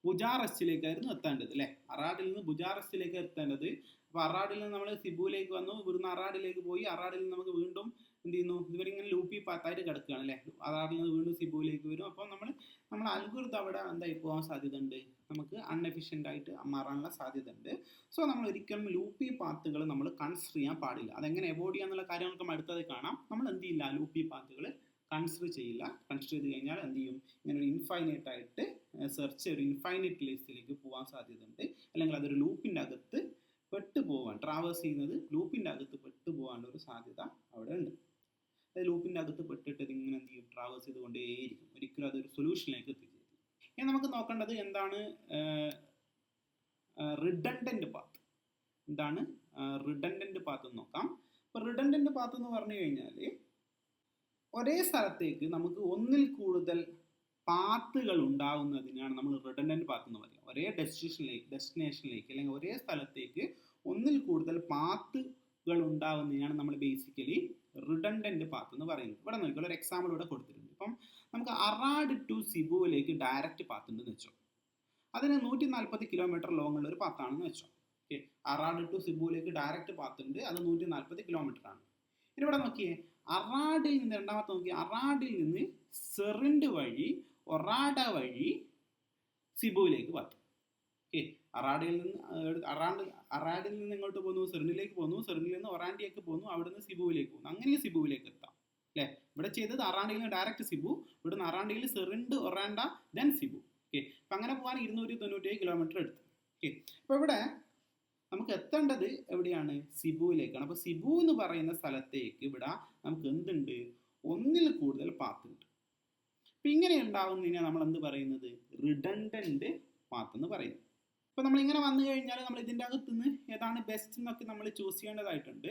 ബുജാറസ്റ്റിലേക്കായിരുന്നു എത്തേണ്ടത് അല്ലേ? അറാഡിൽ നിന്ന് ബുജാറസ്റ്റിലേക്ക് എത്തേണ്ടത്. അപ്പോൾ അറാഡിൽ നിന്ന് നമ്മൾ സിബുവിലേക്ക് വന്നു, ഇവിടുന്ന് അറാഡിലേക്ക് പോയി, അറാഡിൽ നിന്ന് നമുക്ക് വീണ്ടും എന്ത് ചെയ്യുന്നു, ഇവരിങ്ങനെ ലൂപ്പി പാത്തായിട്ട് കിടക്കുകയാണ് അല്ലേ? അറാഡിൽ നിന്ന് വീണ്ടും സിബുവിലേക്ക് വരും. അപ്പോൾ നമ്മൾ അൽഗോരിതം അവിടെ എന്തായി പോകാൻ സാധ്യത ഉണ്ട്, നമുക്ക് അൺഎഫിഷ്യൻ്റ് ആയിട്ട് മാറാനുള്ള സാധ്യത ഉണ്ട്. സോ നമ്മൾ ഒരിക്കലും ലൂപ്പി പാത്തുകൾ നമ്മൾ കൺസിഡർ ചെയ്യാൻ പാടില്ല. അതെങ്ങനെ അവോയ്ഡ് ചെയ്യാന്നുള്ള കാര്യം നമുക്ക് അടുത്തത് കാണാം. നമ്മൾ എന്ത് ചെയ്യില്ല, ലൂപ്പി പാത്തുകൾ കൺസിഡർ ചെയ്യില്ല. കൺസിഡർ ചെയ്ത് കഴിഞ്ഞാൽ എന്ത് ചെയ്യും, ഇങ്ങനെ ഒരു ഇൻഫൈനൈറ്റ് ആയിട്ട് സെർച്ച് ഒരു ഇൻഫൈനൈറ്റ് ലിസ്റ്റിലേക്ക് പോകാൻ സാധ്യതയുണ്ട്. അല്ലെങ്കിൽ അതൊരു ലൂപ്പിൻ്റെ അകത്ത് പെട്ടുപോകാൻ, ട്രാവേഴ്സ് ചെയ്യുന്നത് ലൂപ്പിൻ്റെ അകത്ത് പെട്ടുപോകാനുള്ള ഒരു സാധ്യത അവിടെ ഉണ്ട്. അതായത് ലൂപ്പിൻ്റെ അകത്ത് പെട്ടിട്ട് ഇങ്ങനെ എന്ത് ചെയ്യും, ട്രാവേഴ്സ് ചെയ്തുകൊണ്ടേയിരിക്കും. ഒരിക്കലും അതൊരു സൊല്യൂഷനിലേക്ക് എത്തിച്ചേരും. ഇനി നമുക്ക് നോക്കേണ്ടത് എന്താണ് റിഡൻഡൻറ്റ് പാത്ത്. എന്താണ് റിഡൻഡൻറ്റ് പാത്ത് എന്ന് നോക്കാം. അപ്പോൾ റിഡൻഡൻറ്റ് പാത്ത് എന്ന് പറഞ്ഞു കഴിഞ്ഞാൽ ഒരേ സ്ഥലത്തേക്ക് നമുക്ക് ഒന്നിൽ കൂടുതൽ പാത്തുകൾ ഉണ്ടാവുന്നതിനാണ് നമ്മൾ റിഡൻഡൻറ്റ് പാത്ത് എന്ന് പറയുക. ഒരേ ഡെസ്റ്റിനേഷനിലേക്ക് അല്ലെങ്കിൽ ഒരേ സ്ഥലത്തേക്ക് ഒന്നിൽ കൂടുതൽ പാത്തുകൾ ഉണ്ടാവുന്നതിനാണ് നമ്മൾ ബേസിക്കലി റിഡൻഡൻറ്റ് പാത്ത് എന്ന് പറയുന്നത്. ഇവിടെ നോക്കിയാൽ ഒരു എക്സാമ്പിൾ ഇവിടെ കൊടുത്തിട്ടുണ്ട്. ഇപ്പം നമുക്ക് അറാഡ് ടു സിബുവിലേക്ക് ഡയറക്റ്റ് പാത്ത് ഉണ്ടെന്ന് വെച്ചോ. അതിന് 140 കിലോമീറ്റർ ലോങ് ഉള്ള ഒരു പാത്താണെന്ന് വെച്ചോ. ഓക്കെ, അറാഡ് ടു സിബുവിലേക്ക് ഡയറക്റ്റ് പാത്ത് ഉണ്ട്, അത് 140 കിലോമീറ്റർ ആണ്. ഇനി ഇവിടെ നോക്കിയേ, അറാഡിൽ നിന്ന് രണ്ടാമത്തെ നോക്കിയേ, അറാഡിൽ നിന്ന് സെറിൻഡ് വഴി ഒറാഡ വഴി സിബുവിലേക്ക് പാത്ത്. ഓക്കെ, അറാഡിൽ നിന്ന് എങ്ങോട്ട് പോകുന്നു, സെറിനിലേക്ക് പോകുന്നു, സെറിനിൽ നിന്ന് ഒറാൻഡിലേക്ക് പോകുന്നു, അവിടെ നിന്ന് സിബുവിലേക്ക് പോകുന്നു. അങ്ങനെ സിബുവിലേക്ക് എത്താം അല്ലേ? ഇവിടെ ചെയ്തത് അറാൻഡിയിൽ നിന്ന് ഡയറക്റ്റ് സിബു, ഇവിടുന്ന് അറാൻഡിയിൽ സെറിൻഡ് ഒറാൻഡ ദെൻ സിബു. ഓക്കെ, അപ്പം അങ്ങനെ പോകാൻ 297 കിലോമീറ്റർ എടുത്തു. ഓക്കെ, അപ്പോൾ ഇവിടെ നമുക്ക് എത്തേണ്ടത് എവിടെയാണ്, സിബുവിലേക്കാണ്. അപ്പോൾ സിബു എന്ന് പറയുന്ന സ്ഥലത്തേക്ക് ഇവിടെ നമുക്ക് എന്തുണ്ട്, ഒന്നിൽ കൂടുതൽ പാത്ത് ഉണ്ട്. അപ്പം ഇങ്ങനെ ഉണ്ടാവുന്നതിനെ നമ്മൾ എന്ത് പറയുന്നത്, റിഡൻഡൻറ്റ് പാത്ത് എന്ന് പറയുന്നത്. അപ്പോൾ നമ്മളിങ്ങനെ വന്നു കഴിഞ്ഞാൽ നമ്മൾ ഇതിൻ്റെ അകത്തുനിന്ന് ഏതാണ് ബെസ്റ്റ് എന്നൊക്കെ നമ്മൾ ചൂസ് ചെയ്യേണ്ടതായിട്ടുണ്ട്.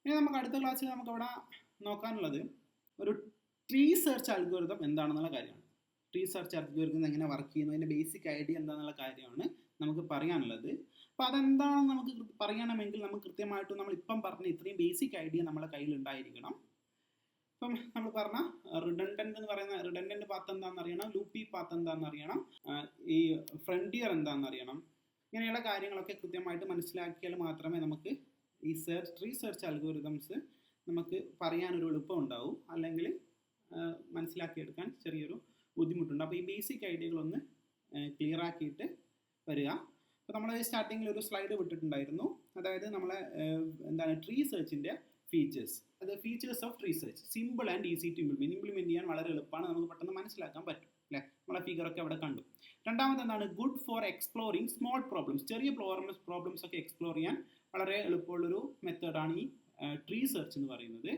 ഇനി നമുക്ക് അടുത്ത ക്ലാസ്സിൽ നമുക്ക് അവിടെ നോക്കാനുള്ളത് ഒരു ട്രീ സെർച്ച് അൽഗോരിതം എന്താണെന്നുള്ള കാര്യമാണ്. ട്രീ സെർച്ച് അൽഗോരിതം എങ്ങനെ വർക്ക് ചെയ്യുന്നു, അതിൻ്റെ ബേസിക് ഐഡിയ എന്താണെന്നുള്ള കാര്യമാണ് നമുക്ക് പറയാനുള്ളത്. അപ്പോൾ അതെന്താണെന്ന് നമുക്ക് പറയണമെങ്കിൽ നമുക്ക് കൃത്യമായിട്ടും നമ്മൾ ഇപ്പം പറഞ്ഞ ഇത്രയും ബേസിക് ഐഡിയ നമ്മുടെ കയ്യിൽ ഉണ്ടായിരിക്കണം. ഇപ്പം നമ്മൾ പറഞ്ഞ റിഡൻഡൻറ്റ് എന്ന് പറയുന്ന റിഡൻഡൻറ്റ് പാത്ത് എന്താണെന്ന് അറിയണം, ലൂപ്പി പാത്ത് എന്താണെന്ന് അറിയണം, ഈ ഫ്രണ്ടിയർ എന്താണെന്ന് അറിയണം. ഇങ്ങനെയുള്ള കാര്യങ്ങളൊക്കെ കൃത്യമായിട്ട് മനസ്സിലാക്കിയാൽ മാത്രമേ നമുക്ക് ഈ ട്രീ സെർച്ച് അൽഗോരിതംസ് നമുക്ക് പറയാനൊരു എളുപ്പം ഉണ്ടാവും. അല്ലെങ്കിൽ മനസ്സിലാക്കിയെടുക്കാൻ ചെറിയൊരു ബുദ്ധിമുട്ടുണ്ട്. അപ്പോൾ ഈ ബേസിക് ഐഡിയകളൊന്ന് ക്ലിയർ ആക്കിയിട്ട് വരിക. അപ്പോൾ നമ്മൾ സ്റ്റാർട്ടിങ്ങിൽ ഒരു സ്ലൈഡ് വിട്ടിട്ടുണ്ടായിരുന്നു. അതായത് നമ്മളെ ട്രീ സെർച്ചിൻ്റെ ഫീച്ചേഴ്സ്. അത് features of tree search simple and easy to implement ചെയ്യാൻ വളരെ എളുപ്പമാണ്, നമുക്ക് പെട്ടെന്ന് മനസ്സിലാക്കാൻ പറ്റും അല്ലേ? നമ്മളെ ഫിഗറൊക്കെ അവിടെ കണ്ടു. രണ്ടാമത് എന്താണ്, good for exploring small problems. ചെറിയ പ്രോബ്ലംസ് ഒക്കെ എക്സ്പ്ലോർ ചെയ്യാൻ വളരെ എളുപ്പമുള്ളൊരു മെത്തേഡാണ് ഈ ട്രീ സെർച്ച് എന്ന് പറയുന്നത്.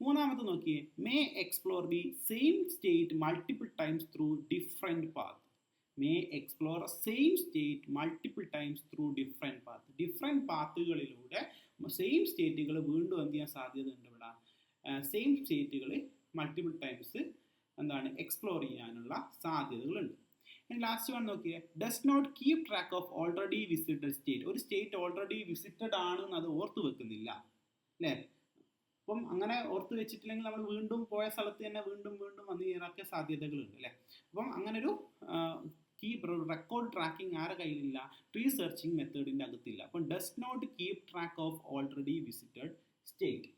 മൂന്നാമത്തെ നോക്കിയേ, may explore the same state multiple times through different path. May explore same state multiple times through different path. Different പാത്തുകളിലൂടെ സെയിം സ്റ്റേറ്റുകൾ വീണ്ടും എന്ത് ചെയ്യാൻ സാധ്യതയുണ്ട് ഇവിടെ? സെയിം സ്റ്റേറ്റുകൾ മൾട്ടിപ്പിൾ ടൈംസ് എന്താണ് എക്സ്പ്ലോർ ചെയ്യാനുള്ള സാധ്യതകളുണ്ട്. ലാസ്റ്റ് വൺ നോക്കിയേ, does not keep track of already visited state. ഒരു സ്റ്റേറ്റ് ഓൾറെഡി വിസിറ്റഡ് ആണെന്ന് അത് ഓർത്ത് വെക്കുന്നില്ല അല്ലേ? അപ്പം അങ്ങനെ ഓർത്ത് വെച്ചിട്ടില്ലെങ്കിൽ നമ്മൾ വീണ്ടും പോയ സ്ഥലത്ത് തന്നെ വീണ്ടും വീണ്ടും വന്നു ചേരാനൊക്കെ സാധ്യതകളുണ്ട് അല്ലേ? അപ്പം അങ്ങനെ ഒരു റെക്കോർഡ് ട്രാക്കിംഗ് ആരുടെ കയ്യിലില്ല? ട്രീ സെർച്ചിങ് മെത്തേഡിൻ്റെ അകത്തില്ല. അപ്പം does not keep track of already visited state.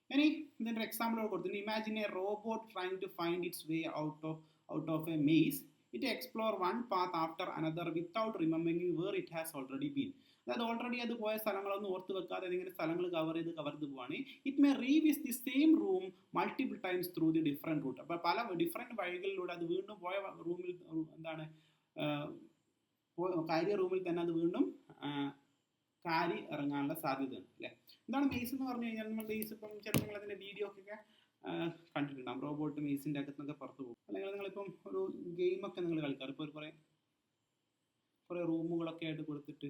ഇനി ഇതിൻ്റെ എക്സാമ്പിൾ കൊടുത്തിട്ടുണ്ട്. Imagine a robot trying to find its way out of a maze. It explore one path after another without remembering where it has already been. അതായത് already അത് പോയ സ്ഥലങ്ങളൊന്നും ഓർത്ത് വെക്കാതെ ഏതെങ്കിലും സ്ഥലങ്ങൾ കവർ ചെയ്ത് പോവാണ്. It may revisit the same room multiple times through the different route. അപ്പോൾ പല ഡിഫറെൻറ്റ് വഴികളിലൂടെ അത് വീണ്ടും പോയ റൂമിൽ എന്താണ് കാര്യ റൂമിൽ തന്നെ അത് വീണ്ടും കാരി ഇറങ്ങാനുള്ള സാധ്യതയുണ്ട് അല്ലേ? എന്താണ് മെയ്സ് എന്ന് പറഞ്ഞു കഴിഞ്ഞാൽ, നമ്മൾ മെയ്സ് ഇപ്പം ചിലപ്പോൾ നിങ്ങൾ അതിൻ്റെ വീഡിയോ ഒക്കെ കണ്ടിട്ടുണ്ടാകും. റോബോട്ട് മെയ്സിൻ്റെ അകത്തുനിന്നൊക്കെ പുറത്ത് പോകും. അല്ലെങ്കിൽ നിങ്ങളിപ്പം ഒരു ഗെയിമൊക്കെ നിങ്ങൾ കളിക്കാറ്. ഇപ്പോൾ കുറേ റൂമുകളൊക്കെ ആയിട്ട് കൊടുത്തിട്ട്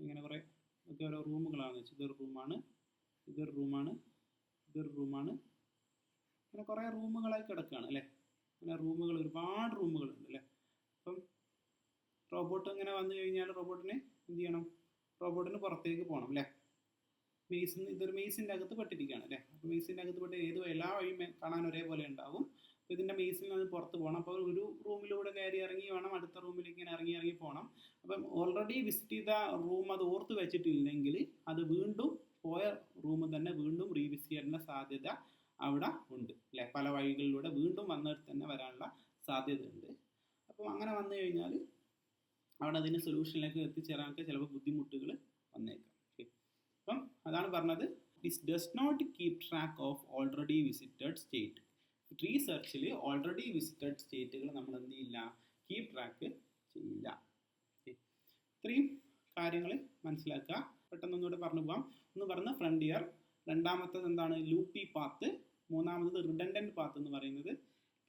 ഇങ്ങനെ കുറേ ഒക്കെ ഓരോ റൂമുകളാണെന്ന് വെച്ചാൽ ഇതൊരു റൂമാണ്, ഇതൊരു റൂമാണ്, ഇതൊരു റൂമാണ്, അങ്ങനെ കുറേ റൂമുകളായി കിടക്കുകയാണ് അല്ലേ? അങ്ങനെ റൂമുകൾ, ഒരുപാട് റൂമുകളുണ്ട് അല്ലേ? അപ്പം റോബോട്ട് ഇങ്ങനെ വന്നു കഴിഞ്ഞാൽ റോബോട്ടിന് എന്ത് ചെയ്യണം? റോബോട്ടിന് പുറത്തേക്ക് പോകണം അല്ലേ? ഇതൊരു മെയ്സിൻ്റെ അകത്ത് പെട്ടിരിക്കുകയാണ് അല്ലേ? അപ്പോൾ മെയ്സിൻ്റെ അകത്ത് പെട്ട് എല്ലാ വഴിയും കാണാൻ ഒരേപോലെ ഉണ്ടാവും. അപ്പോൾ ഇതിൻ്റെ മെയ്സിൽ നിന്ന് പുറത്ത് പോകണം. അപ്പോൾ ഒരു റൂമിലൂടെ കയറി ഇറങ്ങി വേണം അടുത്ത റൂമിലേക്ക് ഇങ്ങനെ ഇറങ്ങി പോകണം. അപ്പം ഓൾറെഡി വിസിറ്റ് ചെയ്ത റൂം അത് ഓർത്ത് വെച്ചിട്ടില്ലെങ്കിൽ അത് വീണ്ടും പോയ റൂം തന്നെ വീണ്ടും റീവിസിറ്റ് ചെയ്യുന്ന സാധ്യത അവിടെ ഉണ്ട് അല്ലേ? പല വഴികളിലൂടെ വീണ്ടും വന്നിട്ട് തന്നെ വരാനുള്ള സാധ്യതയുണ്ട്. അപ്പം അങ്ങനെ വന്നു കഴിഞ്ഞാൽ അവിടെ അതിന് സൊല്യൂഷനിലേക്ക് എത്തിച്ചേരാനൊക്കെ ചിലപ്പോൾ ബുദ്ധിമുട്ടുകൾ വന്നേക്കാം. അപ്പം അതാണ് പറഞ്ഞത്, this does not keep track of already visited state. Tree സെർച്ചിൽ ഓൾറെഡി വിസിറ്റഡ് സ്റ്റേറ്റുകൾ നമ്മൾ എന്ത് ചെയ്യില്ല? കീപ് ട്രാക്ക് ചെയ്യില്ല. ഇത്രയും കാര്യങ്ങൾ മനസ്സിലാക്കുക. പെട്ടെന്നൊന്നുകൂടെ പറഞ്ഞു പോകാം. ഒന്ന് പറഞ്ഞ ഫ്രണ്ടിയർ, രണ്ടാമത്തത് എന്താണ്? ലൂപ്പി പാത്ത്, മൂന്നാമത്തത് റിഡൻഡൻറ്റ് പാത്ത് എന്ന് പറയുന്നത്.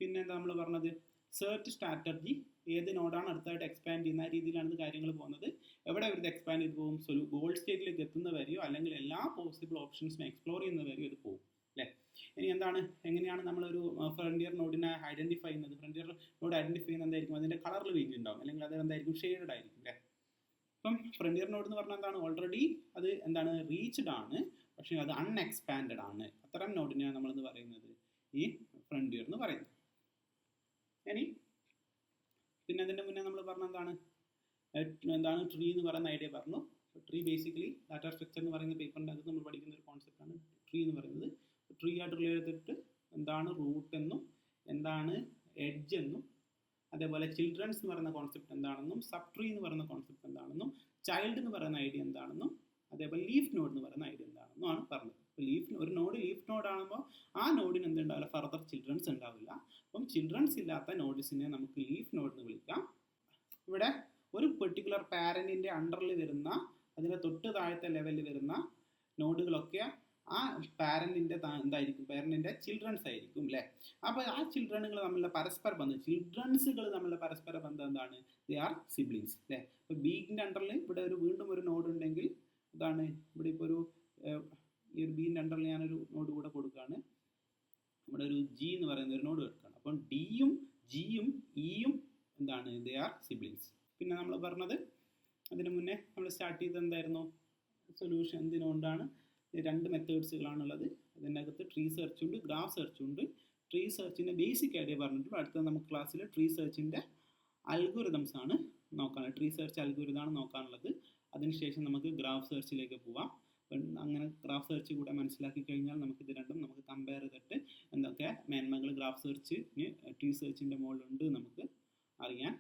പിന്നെ എന്താ നമ്മൾ പറഞ്ഞത്? സെർച്ച് സ്ട്രാറ്റജി, ഏത് നോഡാണ് അടുത്തായിട്ട് എക്സ്പാൻഡ് ചെയ്യുന്ന രീതിയിലാണ് കാര്യങ്ങൾ പോകുന്നത്. എവിടെ ഇത് എക്സ്പാൻഡ് ചെയ്ത് പോകും? ഗോൾ സ്റ്റേറ്റിലേക്ക് എത്തുന്നവരെയോ അല്ലെങ്കിൽ എല്ലാ പോസിബിൾ ഓപ്ഷൻസിനും എക്സ്പ്ലോർ ചെയ്യുന്നവരെയോ ഇത് പോകും അല്ലേ? ഇനി എന്താണ്, എങ്ങനെയാണ് നമ്മളൊരു ഫ്രണ്ടിയർ നോഡിനെ ഐഡൻറ്റിഫൈ ചെയ്യുന്നത്? ഫ്രണ്ടിയർ നോഡ് ഐഡൻറ്റിഫൈ ചെയ്യുന്നത് എന്തായിരിക്കും? അതിൻ്റെ കളറിൽ വേണ്ടി ഉണ്ടാവും, അല്ലെങ്കിൽ അത് എന്തായിരിക്കും? ഷെയ്ഡഡ് ആയിരിക്കും അല്ലേ? ഇപ്പം ഫ്രണ്ടിയർ നോഡ് എന്ന് പറഞ്ഞാൽ എന്താണ്? ഓൾറെഡി അത് എന്താണ്? റീച്ച്ഡ് ആണ്, പക്ഷേ അത് അൺഎക്സ്പാൻഡഡ് ആണ്. അത്തരം നോഡിനെയാണ് നമ്മളെന്ന് പറയുന്നത് ഈ ഫ്രണ്ടിയർ എന്ന് പറയുന്നത്. ഇനി പിന്നെ അതിൻ്റെ മുന്നേ നമ്മൾ പറഞ്ഞ എന്താണ് ട്രീ എന്ന് പറയുന്ന ഐഡിയ പറഞ്ഞു. ട്രീ ബേസിക്കലി ഡാറ്റാ സ്ട്രക്ചർ എന്ന് പറയുന്ന പേപ്പറിൻ്റെ അകത്ത് നമ്മൾ പഠിക്കുന്ന ഒരു കോൺസെപ്റ്റാണ് ട്രീ എന്ന് പറയുന്നത്. ട്രീ ആയിട്ട് റിലേറ്റ് ചെയ്തിട്ട് എന്താണ് റൂട്ട് എന്നും എന്താണ് എഡ്ജ് എന്നും അതേപോലെ ചിൽഡ്രൻസ് എന്ന് പറയുന്ന കോൺസെപ്റ്റ് എന്താണെന്നും സബ് ട്രീ എന്ന് പറയുന്ന കോൺസെപ്റ്റ് എന്താണെന്നും ചൈൽഡ് എന്ന് പറയുന്ന ഐഡിയ എന്താണെന്നും അതേപോലെ ലീഫ് നോഡ് എന്ന് പറയുന്ന ഐഡിയ എന്താണെന്നും ആണ് പറഞ്ഞത്. ഒരു നോഡ് ലീഫ് നോഡ് ആകുമ്പോൾ ആ നോഡിന് എന്തുണ്ടാവില്ല? ഫർദർ ചിൽഡ്രൻസ് ഉണ്ടാവില്ല. അപ്പം ചിൽഡ്രൻസ് ഇല്ലാത്ത നോഡ്സിനെ നമുക്ക് ലീഫ് നോഡ് എന്ന് വിളിക്കാം. ഇവിടെ ഒരു പെർട്ടിക്കുലർ പാരൻറ്റിൻ്റെ അണ്ടറിൽ വരുന്ന, അതിൻ്റെ തൊട്ട് താഴത്തെ ലെവലിൽ വരുന്ന നോഡുകളൊക്കെ ആ പാരൻറ്റിൻ്റെ എന്തായിരിക്കും? പാരൻറ്റിൻ്റെ ചിൽഡ്രൻസ് ആയിരിക്കും അല്ലേ? അപ്പോൾ ആ ചിൽഡ്രനുകൾ തമ്മിലുള്ള പരസ്പര ബന്ധം, ചിൽഡ്രൻസുകൾ തമ്മിലുള്ള പരസ്പര ബന്ധം എന്താണ്? ദേ ആർ സിബ്ലിങ്സ് അല്ലേ? ഇപ്പോൾ ബീൻ്റെ അണ്ടറിൽ ഇവിടെ വീണ്ടും ഒരു നോഡ് ഉണ്ടെങ്കിൽ ഇതാണ്, ഇവിടെ ഇപ്പോൾ ഈ ഒരു ബീൻ്റെ അണ്ടറിൽ ഞാനൊരു നോഡ് കൂടെ കൊടുക്കുകയാണ്. ഇവിടെ ഒരു ജി എന്ന് പറയുന്ന ഒരു നോഡ് കൊടുക്കുകയാണ്. അപ്പം ഡിയും ജിയും ഇയും എന്താണ്? They are siblings. പിന്നെ നമ്മൾ പറഞ്ഞത്, അതിന് മുന്നേ നമ്മൾ സ്റ്റാർട്ട് ചെയ്തത് എന്തായിരുന്നു? സൊല്യൂഷൻ എന്തിനുകൊണ്ടാണ്? രണ്ട് മെത്തേഡ്സുകളാണുള്ളത്. അതിൻ്റെ അകത്ത് ട്രീ സെർച്ച് ഉണ്ട്, ഗ്രാഫ് സെർച്ച് ഉണ്ട്. ട്രീ സെർച്ചിൻ്റെ ബേസിക് ഐഡിയ പറഞ്ഞിട്ടുണ്ട്. അടുത്ത നമുക്ക് ക്ലാസ്സിൽ ട്രീ സെർച്ചിൻ്റെ അൽഗോരിതംസ് ആണ് നോക്കാനുള്ളത്. Tree search അൽഗോരിതമാണ് നോക്കാനുള്ളത്. അതിനുശേഷം നമുക്ക് ഗ്രാഫ് സെർച്ചിലേക്ക് പോവാം. അങ്ങനെ ഗ്രാഫ് സെർച്ച് കൂടെ മനസ്സിലാക്കി കഴിഞ്ഞാൽ നമുക്ക് ഇത് രണ്ടും നമുക്ക് കമ്പയർ ചെയ്തിട്ട് എന്തൊക്കെ മേന്മകൾ ഗ്രാഫ് സെർച്ചിന് ട്രീ സെർച്ചിൻ്റെ മുകളിലുണ്ട് നമുക്ക് അറിയാൻ